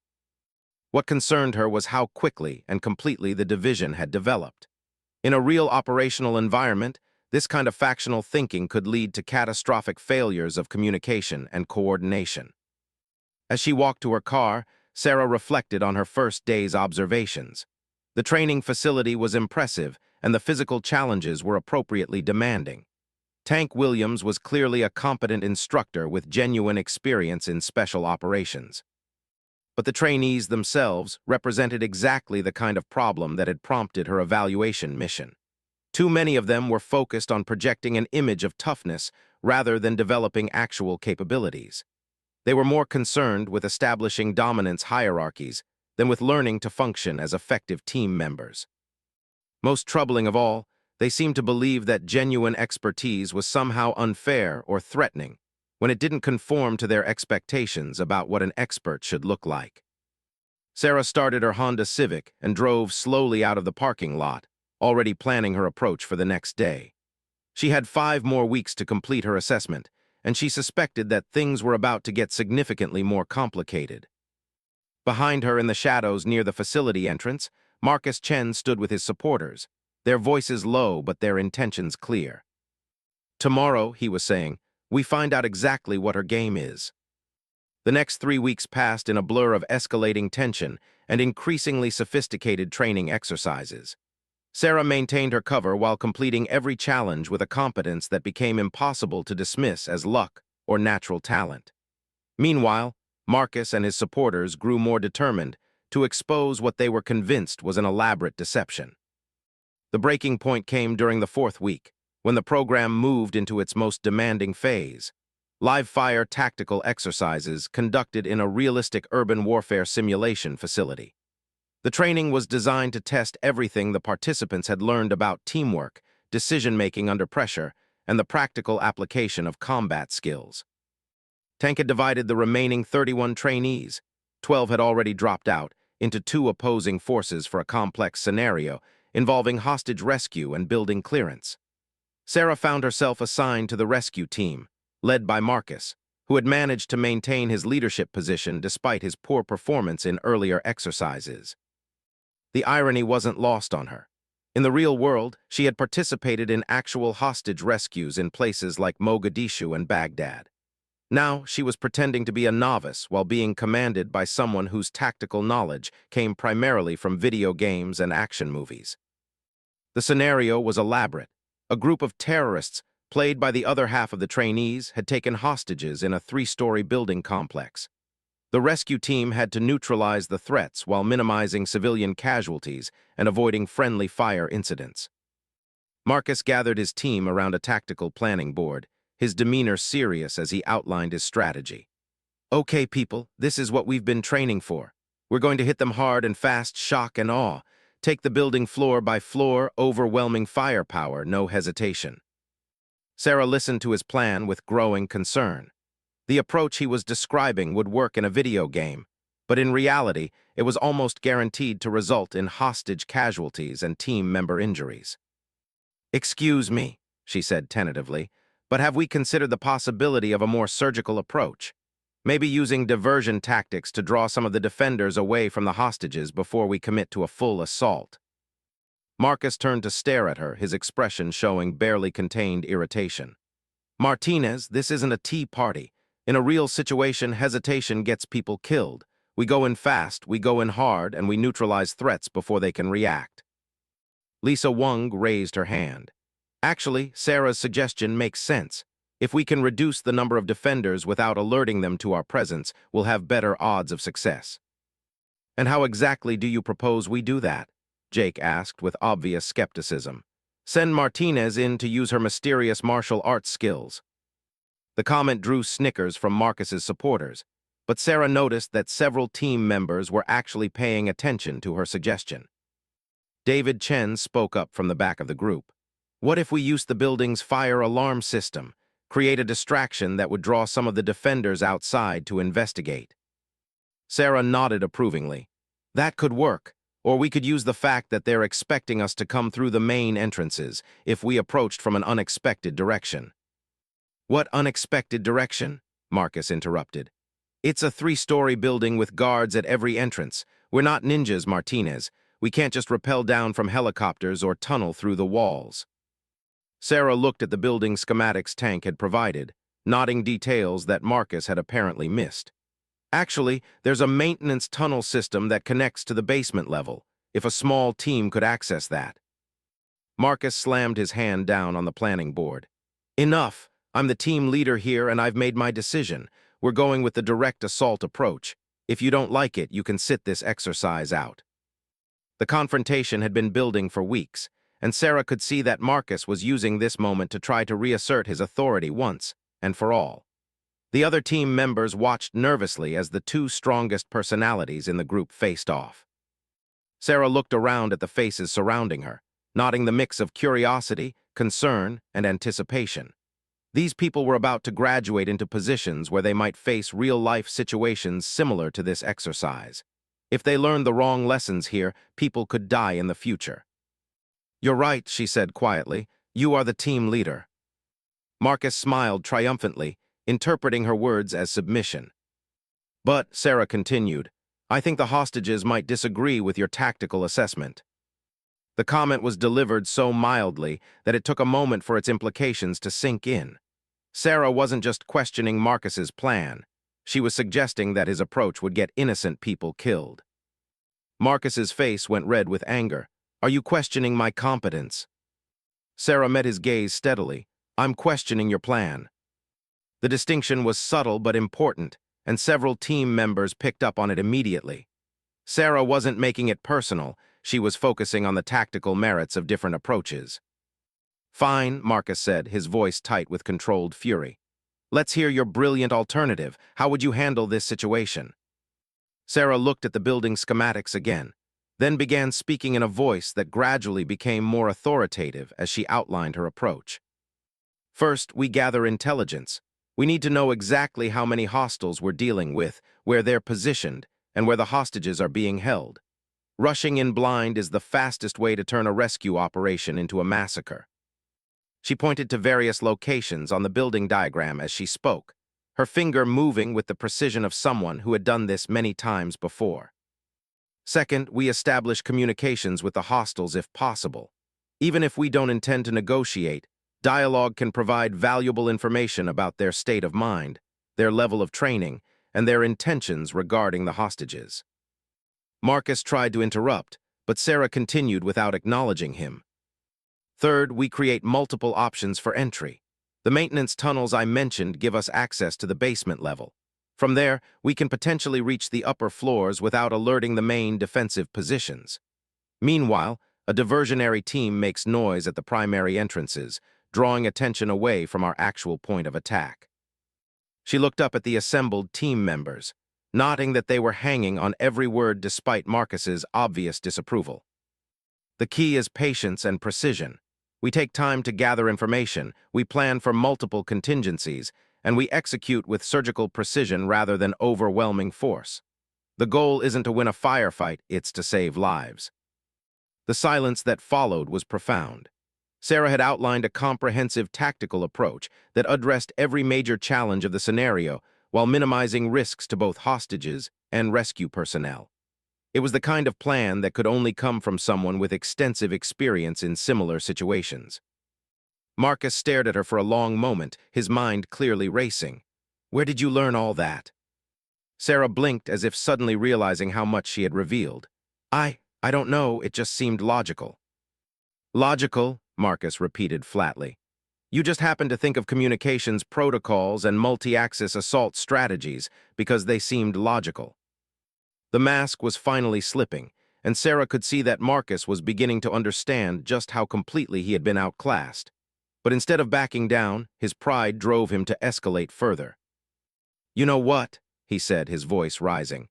What concerned her was how quickly and completely the division had developed. In a real operational environment, This kind of factional thinking could lead to catastrophic failures of communication and coordination. As she walked to her car, Sarah reflected on her first day's observations. The training facility was impressive, and the physical challenges were appropriately demanding. Tank Williams was clearly a competent instructor with genuine experience in special operations. But the trainees themselves represented exactly the kind of problem that had prompted her evaluation mission. Too many of them were focused on projecting an image of toughness rather than developing actual capabilities. They were more concerned with establishing dominance hierarchies than with learning to function as effective team members. Most troubling of all, they seemed to believe that genuine expertise was somehow unfair or threatening, when it didn't conform to their expectations about what an expert should look like. Sarah started her Honda Civic and drove slowly out of the parking lot, already planning her approach for the next day. She had 5 more weeks to complete her assessment, and she suspected that things were about to get significantly more complicated. Behind her in the shadows near the facility entrance, Marcus Chen stood with his supporters, their voices low but their intentions clear. "Tomorrow," he was saying, "we find out exactly what her game is." The next 3 weeks passed in a blur of escalating tension and increasingly sophisticated training exercises. Sarah maintained her cover while completing every challenge with a competence that became impossible to dismiss as luck or natural talent. Meanwhile, Marcus and his supporters grew more determined to expose what they were convinced was an elaborate deception. The breaking point came during the 4th week, when the program moved into its most demanding phase: live-fire tactical exercises conducted in a realistic urban warfare simulation facility. The training was designed to test everything the participants had learned about teamwork, decision-making under pressure, and the practical application of combat skills. Tank had divided the remaining 31 trainees, 12 had already dropped out, into 2 opposing forces for a complex scenario involving hostage rescue and building clearance. Sarah found herself assigned to the rescue team, led by Marcus, who had managed to maintain his leadership position despite his poor performance in earlier exercises. The irony wasn't lost on her. In the real world, she had participated in actual hostage rescues in places like Mogadishu and Baghdad. Now, she was pretending to be a novice while being commanded by someone whose tactical knowledge came primarily from video games and action movies. The scenario was elaborate. A group of terrorists, played by the other half of the trainees, had taken hostages in a 3-story building complex. The rescue team had to neutralize the threats while minimizing civilian casualties and avoiding friendly fire incidents. Marcus gathered his team around a tactical planning board, his demeanor serious as he outlined his strategy. "Okay, people, this is what we've been training for. We're going to hit them hard and fast, shock and awe. Take the building floor by floor, overwhelming firepower, no hesitation." Sarah listened to his plan with growing concern. The approach he was describing would work in a video game, but in reality, it was almost guaranteed to result in hostage casualties and team member injuries. "Excuse me," she said tentatively, "but have we considered the possibility of a more surgical approach? Maybe using diversion tactics to draw some of the defenders away from the hostages before we commit to a full assault?" Marcus turned to stare at her, his expression showing barely contained irritation. "Martinez, this isn't a tea party. In a real situation, hesitation gets people killed. We go in fast, we go in hard, and we neutralize threats before they can react." Lisa Wang raised her hand. "Actually, Sarah's suggestion makes sense. If we can reduce the number of defenders without alerting them to our presence, we'll have better odds of success." "And how exactly do you propose we do that?" Jake asked with obvious skepticism. "Send Martinez in to use her mysterious martial arts skills." The comment drew snickers from Marcus's supporters, but Sarah noticed that several team members were actually paying attention to her suggestion. David Chen spoke up from the back of the group. "What if we used the building's fire alarm system, create a distraction that would draw some of the defenders outside to investigate?" Sarah nodded approvingly. "That could work, or we could use the fact that they're expecting us to come through the main entrances if we approached from an unexpected direction." "What unexpected direction?" Marcus interrupted. "It's a 3-story building with guards at every entrance. We're not ninjas, Martinez. We can't just rappel down from helicopters or tunnel through the walls." Sarah looked at the building schematics Tank had provided, nodding details that Marcus had apparently missed. Actually, there's a maintenance tunnel system that connects to the basement level, if a small team could access that. Marcus slammed his hand down on the planning board. Enough! I'm the team leader here and I've made my decision. We're going with the direct assault approach. If you don't like it, you can sit this exercise out. The confrontation had been building for weeks, and Sarah could see that Marcus was using this moment to try to reassert his authority once and for all. The other team members watched nervously as the two strongest personalities in the group faced off. Sarah looked around at the faces surrounding her, nodding the mix of curiosity, concern, and anticipation. These people were about to graduate into positions where they might face real-life situations similar to this exercise. If they learned the wrong lessons here, people could die in the future. "You're right," she said quietly. "You are the team leader." Marcus smiled triumphantly, interpreting her words as submission. "But," Sarah continued, "I think the hostages might disagree with your tactical assessment." The comment was delivered so mildly that it took a moment for its implications to sink in. Sarah wasn't just questioning Marcus's plan. She was suggesting that his approach would get innocent people killed. Marcus's face went red with anger. "Are you questioning my competence?" Sarah met his gaze steadily. "I'm questioning your plan." The distinction was subtle but important, and several team members picked up on it immediately. Sarah wasn't making it personal. She was focusing on the tactical merits of different approaches. "Fine," Marcus said, his voice tight with controlled fury. "Let's hear your brilliant alternative. How would you handle this situation?" Sarah looked at the building schematics again, then began speaking in a voice that gradually became more authoritative as she outlined her approach. "First, we gather intelligence. We need to know exactly how many hostiles we're dealing with, where they're positioned, and where the hostages are being held. Rushing in blind is the fastest way to turn a rescue operation into a massacre." She pointed to various locations on the building diagram as she spoke, her finger moving with the precision of someone who had done this many times before. "Second, we establish communications with the hostiles if possible. Even if we don't intend to negotiate, dialogue can provide valuable information about their state of mind, their level of training, and their intentions regarding the hostages." Marcus tried to interrupt, but Sarah continued without acknowledging him. "Third, we create multiple options for entry. The maintenance tunnels I mentioned give us access to the basement level. From there, we can potentially reach the upper floors without alerting the main defensive positions. Meanwhile, a diversionary team makes noise at the primary entrances, drawing attention away from our actual point of attack." She looked up at the assembled team members, nodding that they were hanging on every word despite Marcus's obvious disapproval. "The key is patience and precision. We take time to gather information, we plan for multiple contingencies, and we execute with surgical precision rather than overwhelming force. The goal isn't to win a firefight, it's to save lives." The silence that followed was profound. Sarah had outlined a comprehensive tactical approach that addressed every major challenge of the scenario while minimizing risks to both hostages and rescue personnel. It was the kind of plan that could only come from someone with extensive experience in similar situations. Marcus stared at her for a long moment, his mind clearly racing. "Where did you learn all that?" Sarah blinked as if suddenly realizing how much she had revealed. I don't know, it just seemed logical." "Logical," Marcus repeated flatly. "You just happened to think of communications protocols and multi-axis assault strategies because they seemed logical." The mask was finally slipping, and Sarah could see that Marcus was beginning to understand just how completely he had been outclassed. But instead of backing down, his pride drove him to escalate further. "You know what?" he said, his voice rising.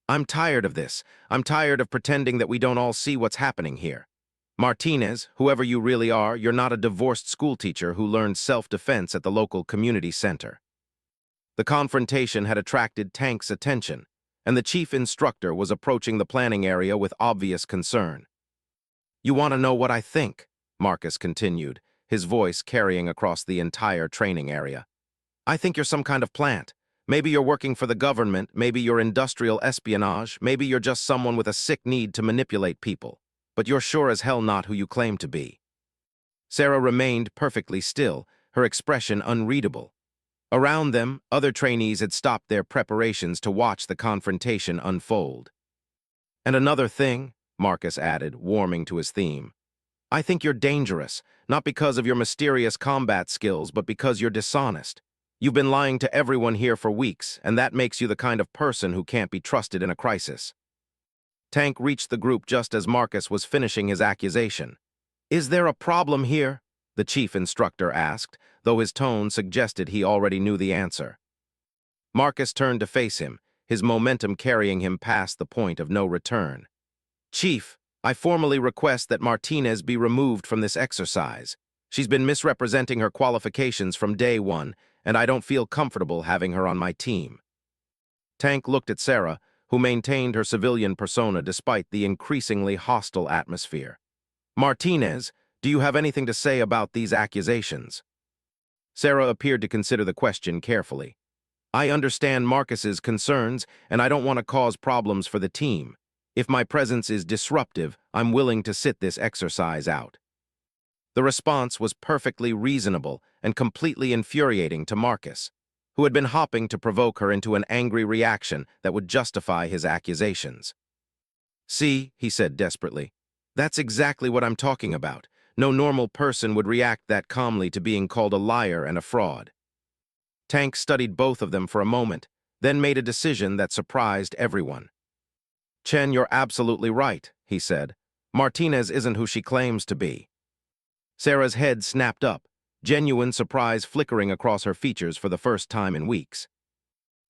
"I'm tired of this. I'm tired of pretending that we don't all see what's happening here. Martinez, whoever you really are, you're not a divorced schoolteacher who learned self-defense at the local community center." The confrontation had attracted Tank's attention, and the chief instructor was approaching the planning area with obvious concern. "You want to know what I think?" Marcus continued, his voice carrying across the entire training area. "I think you're some kind of plant. Maybe you're working for the government, maybe you're industrial espionage, maybe you're just someone with a sick need to manipulate people. But you're sure as hell not who you claim to be." Sarah remained perfectly still, her expression unreadable. Around them, other trainees had stopped their preparations to watch the confrontation unfold. "And another thing," Marcus added, warming to his theme, "I think you're dangerous, not because of your mysterious combat skills, but because you're dishonest. You've been lying to everyone here for weeks, and that makes you the kind of person who can't be trusted in a crisis." Tank reached the group just as Marcus was finishing his accusation. "Is there a problem here?" the chief instructor asked, though his tone suggested he already knew the answer. Marcus turned to face him, his momentum carrying him past the point of no return. "Chief, I formally request that Martinez be removed from this exercise. She's been misrepresenting her qualifications from day one, and I don't feel comfortable having her on my team." Tank looked at Sarah, who maintained her civilian persona despite the increasingly hostile atmosphere. "Martinez, do you have anything to say about these accusations?" Sarah appeared to consider the question carefully. "I understand Marcus's concerns, and I don't want to cause problems for the team. If my presence is disruptive, I'm willing to sit this exercise out." The response was perfectly reasonable and completely infuriating to Marcus, who had been hopping to provoke her into an angry reaction that would justify his accusations. "See," he said desperately, "that's exactly what I'm talking about. No normal person would react that calmly to being called a liar and a fraud." Tank studied both of them for a moment, then made a decision that surprised everyone. "Chen, you're absolutely right," he said. "Martinez isn't who she claims to be." Sarah's head snapped up, genuine surprise flickering across her features for the first time in weeks.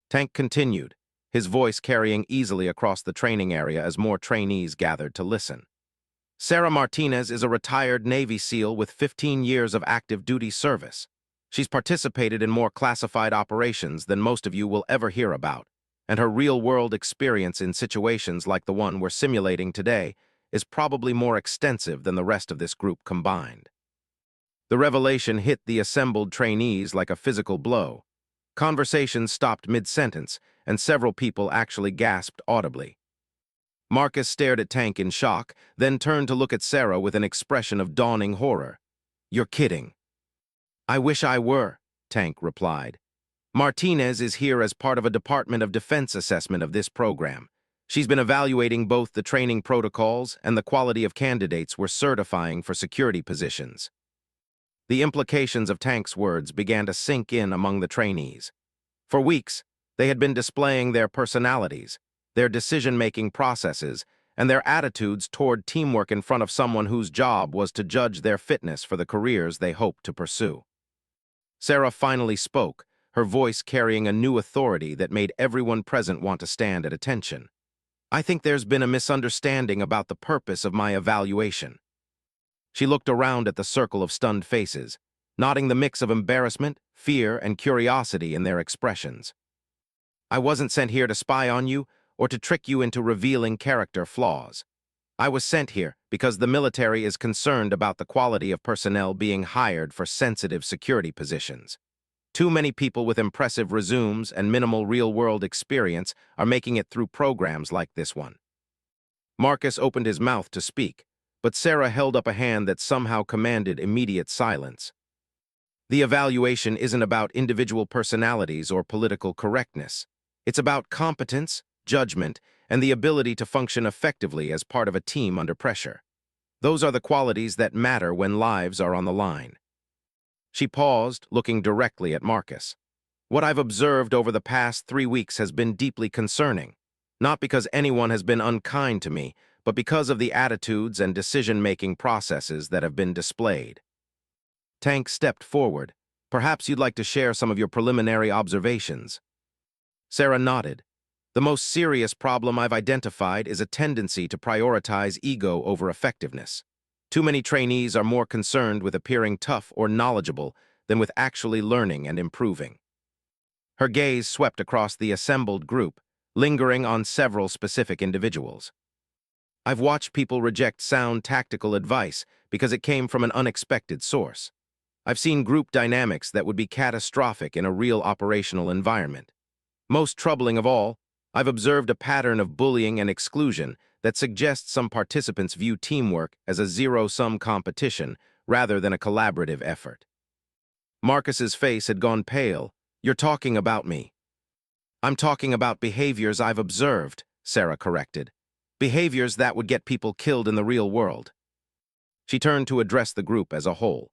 Tank continued, his voice carrying easily across the training area as more trainees gathered to listen. "Sarah Martinez is a retired Navy SEAL with 15 years of active duty service. She's participated in more classified operations than most of you will ever hear about, and her real-world experience in situations like the one we're simulating today is probably more extensive than the rest of this group combined." The revelation hit the assembled trainees like a physical blow. Conversations stopped mid-sentence, and several people actually gasped audibly. Marcus stared at Tank in shock, then turned to look at Sarah with an expression of dawning horror. "You're kidding." "I wish I were," Tank replied. "Martinez is here as part of a Department of Defense assessment of this program. She's been evaluating both the training protocols and the quality of candidates we're certifying for security positions." The implications of Tank's words began to sink in among the trainees. For weeks, they had been displaying their personalities, their decision-making processes, and their attitudes toward teamwork in front of someone whose job was to judge their fitness for the careers they hoped to pursue. Sarah finally spoke, her voice carrying a new authority that made everyone present want to stand at attention. "I think there's been a misunderstanding about the purpose of my evaluation." She looked around at the circle of stunned faces, noting the mix of embarrassment, fear, and curiosity in their expressions. "I wasn't sent here to spy on you or to trick you into revealing character flaws. I was sent here because the military is concerned about the quality of personnel being hired for sensitive security positions. Too many people with impressive resumes and minimal real-world experience are making it through programs like this one." Marcus opened his mouth to speak, but Sarah held up a hand that somehow commanded immediate silence. "The evaluation isn't about individual personalities or political correctness. It's about competence, judgment, and the ability to function effectively as part of a team under pressure. Those are the qualities that matter when lives are on the line." She paused, looking directly at Marcus. "What I've observed over the past 3 weeks has been deeply concerning, not because anyone has been unkind to me, but because of the attitudes and decision-making processes that have been displayed." Tank stepped forward. "Perhaps you'd like to share some of your preliminary observations." Sarah nodded. "The most serious problem I've identified is a tendency to prioritize ego over effectiveness. Too many trainees are more concerned with appearing tough or knowledgeable than with actually learning and improving." Her gaze swept across the assembled group, lingering on several specific individuals. "I've watched people reject sound tactical advice because it came from an unexpected source. I've seen group dynamics that would be catastrophic in a real operational environment. Most troubling of all, I've observed a pattern of bullying and exclusion that suggests some participants view teamwork as a zero-sum competition rather than a collaborative effort. Marcus's face had gone pale. "You're talking about me." "I'm talking about behaviors I've observed," Sarah corrected. "Behaviors that would get people killed in the real world." She turned to address the group as a whole.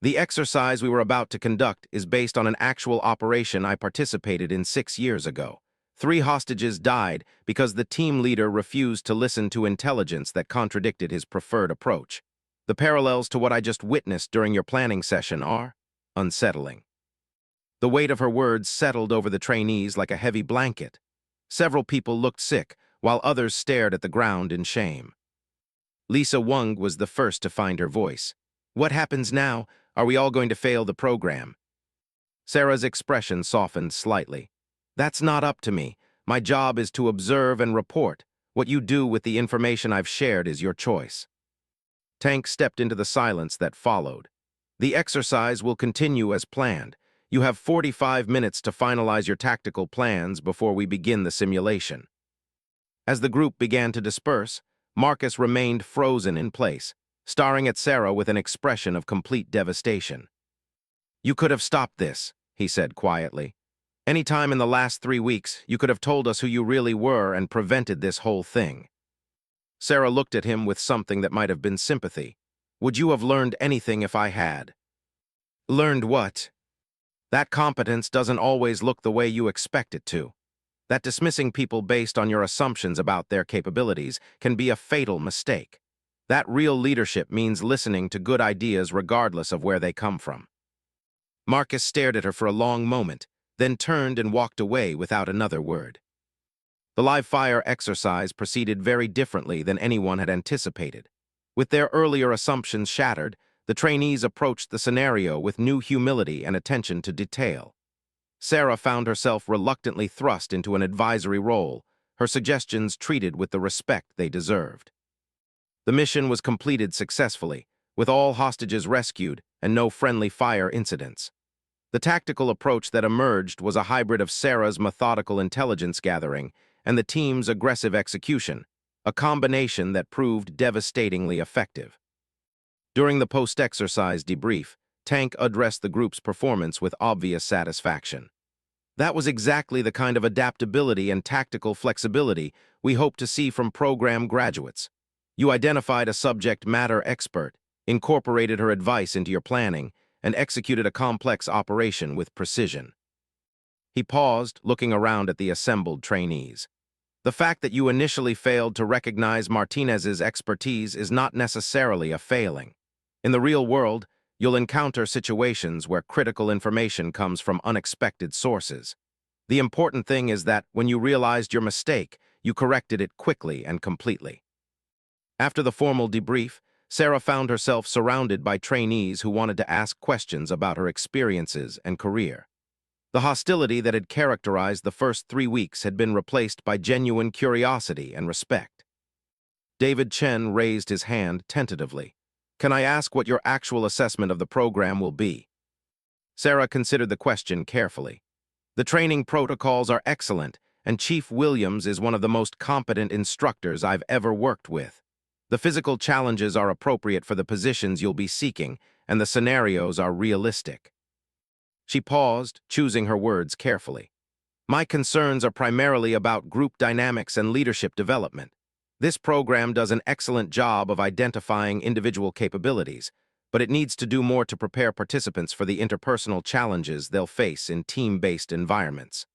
"The exercise we were about to conduct is based on an actual operation I participated in 6 years ago. 3 hostages died because the team leader refused to listen to intelligence that contradicted his preferred approach. The parallels to what I just witnessed during your planning session are unsettling." The weight of her words settled over the trainees like a heavy blanket. Several people looked sick, while others stared at the ground in shame. Lisa Wung was the first to find her voice. "What happens now? Are we all going to fail the program?" Sarah's expression softened slightly. "That's not up to me. My job is to observe and report. What you do with the information I've shared is your choice." Tank stepped into the silence that followed. "The exercise will continue as planned. You have 45 minutes to finalize your tactical plans before we begin the simulation." As the group began to disperse, Marcus remained frozen in place, staring at Sarah with an expression of complete devastation. "You could have stopped this," he said quietly. "Any time in the last 3 weeks, you could have told us who you really were and prevented this whole thing." Sarah looked at him with something that might have been sympathy. "Would you have learned anything if I had?" "Learned what?" "That competence doesn't always look the way you expect it to. That dismissing people based on your assumptions about their capabilities can be a fatal mistake. That real leadership means listening to good ideas regardless of where they come from." Marcus stared at her for a long moment, then turned and walked away without another word. The live fire exercise proceeded very differently than anyone had anticipated. With their earlier assumptions shattered, the trainees approached the scenario with new humility and attention to detail. Sarah found herself reluctantly thrust into an advisory role, her suggestions treated with the respect they deserved. The mission was completed successfully, with all hostages rescued and no friendly fire incidents. The tactical approach that emerged was a hybrid of Sarah's methodical intelligence gathering and the team's aggressive execution, a combination that proved devastatingly effective. During the post-exercise debrief, Tank addressed the group's performance with obvious satisfaction. "That was exactly the kind of adaptability and tactical flexibility we hope to see from program graduates. You identified a subject matter expert, incorporated her advice into your planning, and executed a complex operation with precision." He paused, looking around at the assembled trainees. "The fact that you initially failed to recognize Martinez's expertise is not necessarily a failing. In the real world, you'll encounter situations where critical information comes from unexpected sources. The important thing is that when you realized your mistake, you corrected it quickly and completely." After the formal debrief, Sarah found herself surrounded by trainees who wanted to ask questions about her experiences and career. The hostility that had characterized the first 3 weeks had been replaced by genuine curiosity and respect. David Chen raised his hand tentatively. "Can I ask what your actual assessment of the program will be?" Sarah considered the question carefully. "The training protocols are excellent, and Chief Williams is one of the most competent instructors I've ever worked with. The physical challenges are appropriate for the positions you'll be seeking, and the scenarios are realistic." She paused, choosing her words carefully. "My concerns are primarily about group dynamics and leadership development. This program does an excellent job of identifying individual capabilities, but it needs to do more to prepare participants for the interpersonal challenges they'll face in team-based environments."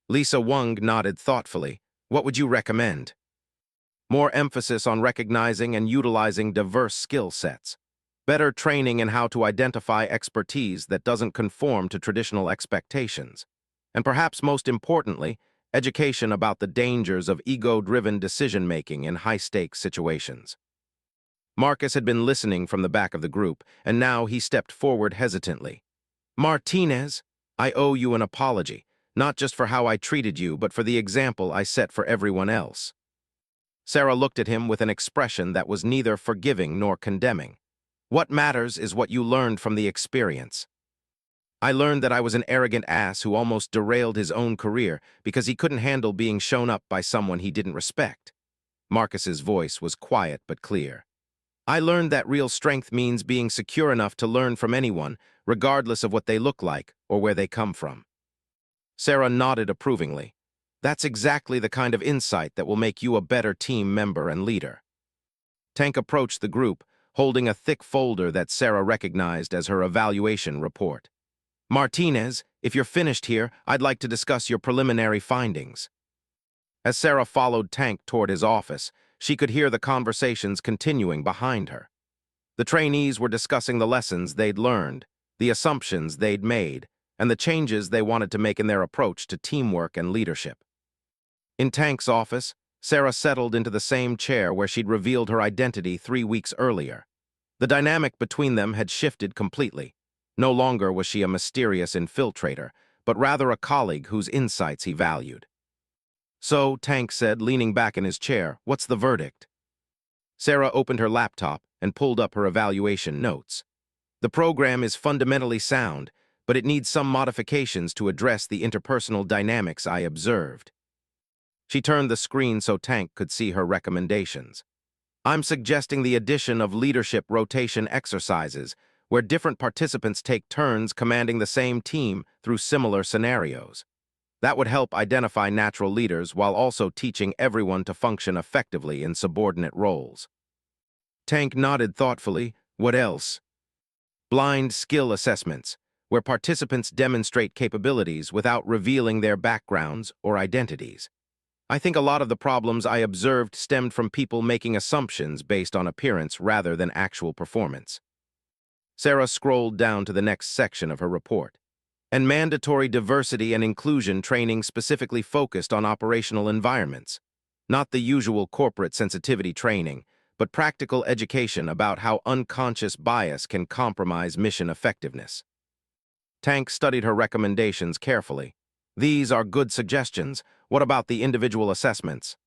Lisa Wung nodded thoughtfully. "What would you recommend?" "More emphasis on recognizing and utilizing diverse skill sets. Better training in how to identify expertise that doesn't conform to traditional expectations. And perhaps most importantly, education about the dangers of ego-driven decision-making in high-stakes situations." Marcus had been listening from the back of the group, and now he stepped forward hesitantly. "Martinez, I owe you an apology, not just for how I treated you, but for the example I set for everyone else." Sarah looked at him with an expression that was neither forgiving nor condemning. "What matters is what you learned from the experience." "I learned that I was an arrogant ass who almost derailed his own career because he couldn't handle being shown up by someone he didn't respect." Marcus's voice was quiet but clear. I learned that real strength means being secure enough to learn from anyone, regardless of what they look like or where they come from. Sarah nodded approvingly. That's exactly the kind of insight that will make you a better team member and leader. Tank approached the group, holding a thick folder that Sarah recognized as her evaluation report. Martinez, if you're finished here, I'd like to discuss your preliminary findings. As Sarah followed Tank toward his office, she could hear the conversations continuing behind her. The trainees were discussing the lessons they'd learned, the assumptions they'd made, and the changes they wanted to make in their approach to teamwork and leadership. In Tank's office, Sarah settled into the same chair where she'd revealed her identity 3 weeks earlier. The dynamic between them had shifted completely. No longer was she a mysterious infiltrator, but rather a colleague whose insights he valued. So, Tank said, leaning back in his chair, what's the verdict? Sarah opened her laptop and pulled up her evaluation notes. The program is fundamentally sound, but it needs some modifications to address the interpersonal dynamics I observed. She turned the screen so Tank could see her recommendations. I'm suggesting the addition of leadership rotation exercises, where different participants take turns commanding the same team through similar scenarios. That would help identify natural leaders while also teaching everyone to function effectively in subordinate roles. Tank nodded thoughtfully. What else? Blind skill assessments, where participants demonstrate capabilities without revealing their backgrounds or identities. I think a lot of the problems I observed stemmed from people making assumptions based on appearance rather than actual performance. Sarah scrolled down to the next section of her report. And mandatory diversity and inclusion training specifically focused on operational environments. Not the usual corporate sensitivity training, but practical education about how unconscious bias can compromise mission effectiveness. Tank studied her recommendations carefully. These are good suggestions. What about the individual assessments?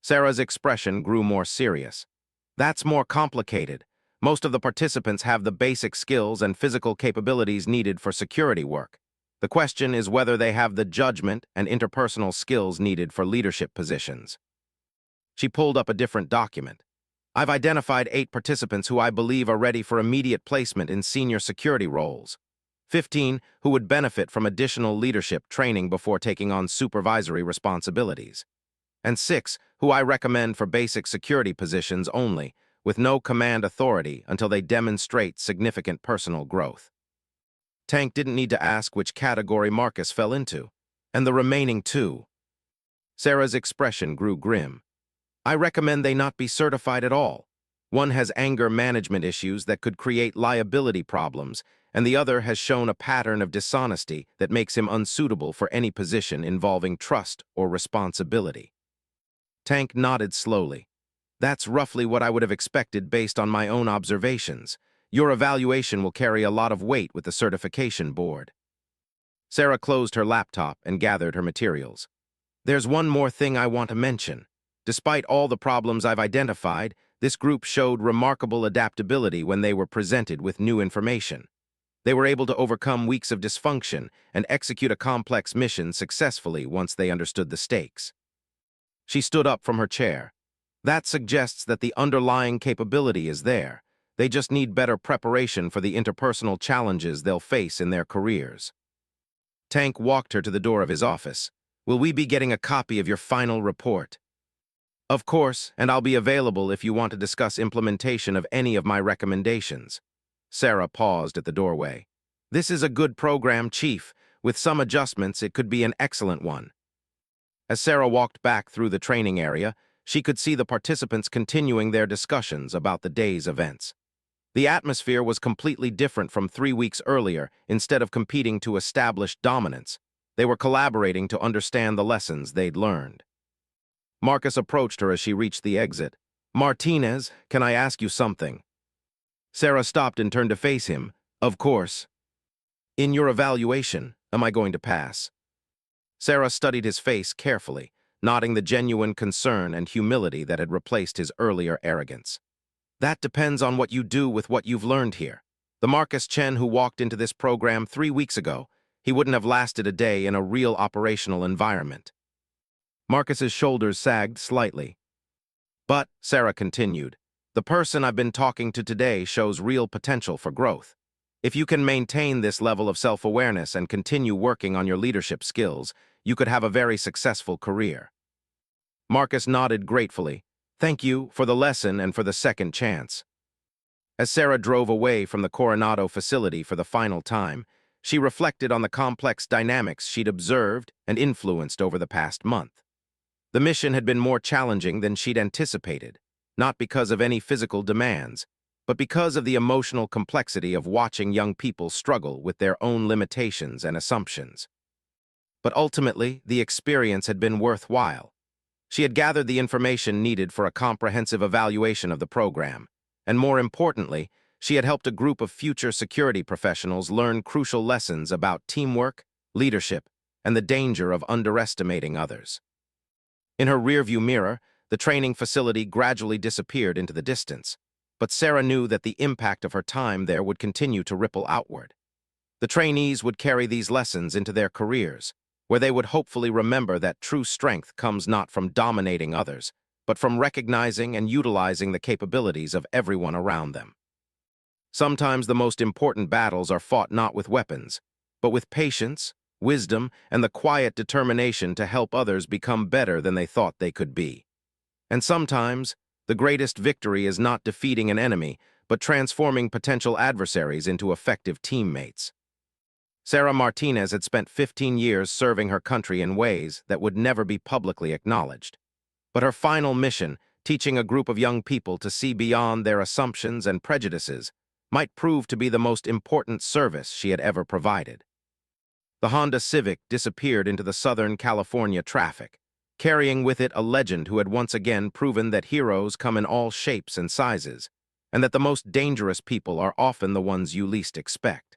Sarah's expression grew more serious. That's more complicated. Most of the participants have the basic skills and physical capabilities needed for security work. The question is whether they have the judgment and interpersonal skills needed for leadership positions. She pulled up a different document. I've identified 8 participants who I believe are ready for immediate placement in senior security roles. 15 who would benefit from additional leadership training before taking on supervisory responsibilities. And 6 who I recommend for basic security positions only, with no command authority until they demonstrate significant personal growth. Tank didn't need to ask which category Marcus fell into. And the remaining 2. Sarah's expression grew grim. I recommend they not be certified at all. One has anger management issues that could create liability problems, and the other has shown a pattern of dishonesty that makes him unsuitable for any position involving trust or responsibility. Tank nodded slowly. That's roughly what I would have expected based on my own observations. Your evaluation will carry a lot of weight with the certification board. Sarah closed her laptop and gathered her materials. There's one more thing I want to mention. Despite all the problems I've identified, this group showed remarkable adaptability when they were presented with new information. They were able to overcome weeks of dysfunction and execute a complex mission successfully once they understood the stakes. She stood up from her chair. That suggests that the underlying capability is there. They just need better preparation for the interpersonal challenges they'll face in their careers. Tank walked her to the door of his office. Will we be getting a copy of your final report? Of course, and I'll be available if you want to discuss implementation of any of my recommendations. Sarah paused at the doorway. This is a good program, Chief. With some adjustments, it could be an excellent one. As Sarah walked back through the training area, she could see the participants continuing their discussions about the day's events. The atmosphere was completely different from 3 weeks earlier. Instead of competing to establish dominance, they were collaborating to understand the lessons they'd learned. Marcus approached her as she reached the exit. Martinez, can I ask you something? Sarah stopped and turned to face him. Of course. In your evaluation, am I going to pass? Sarah studied his face carefully, nodding the genuine concern and humility that had replaced his earlier arrogance. That depends on what you do with what you've learned here. The Marcus Chen who walked into this program 3 weeks ago, he wouldn't have lasted a day in a real operational environment. Marcus's shoulders sagged slightly. But, Sarah continued, The person I've been talking to today shows real potential for growth. If you can maintain this level of self-awareness and continue working on your leadership skills, you could have a very successful career." Marcus nodded gratefully. "Thank you for the lesson and for the second chance." As Sarah drove away from the Coronado facility for the final time, she reflected on the complex dynamics she'd observed and influenced over the past month. The mission had been more challenging than she'd anticipated, not because of any physical demands, but because of the emotional complexity of watching young people struggle with their own limitations and assumptions. But ultimately, the experience had been worthwhile. She had gathered the information needed for a comprehensive evaluation of the program, and more importantly, she had helped a group of future security professionals learn crucial lessons about teamwork, leadership, and the danger of underestimating others. In her rearview mirror, the training facility gradually disappeared into the distance, but Sarah knew that the impact of her time there would continue to ripple outward. The trainees would carry these lessons into their careers, where they would hopefully remember that true strength comes not from dominating others, but from recognizing and utilizing the capabilities of everyone around them. Sometimes the most important battles are fought not with weapons, but with patience, wisdom, and the quiet determination to help others become better than they thought they could be. And sometimes, the greatest victory is not defeating an enemy, but transforming potential adversaries into effective teammates. Sarah Martinez had spent 15 years serving her country in ways that would never be publicly acknowledged. But her final mission, teaching a group of young people to see beyond their assumptions and prejudices, might prove to be the most important service she had ever provided. The Honda Civic disappeared into the Southern California traffic, carrying with it a legend who had once again proven that heroes come in all shapes and sizes, and that the most dangerous people are often the ones you least expect.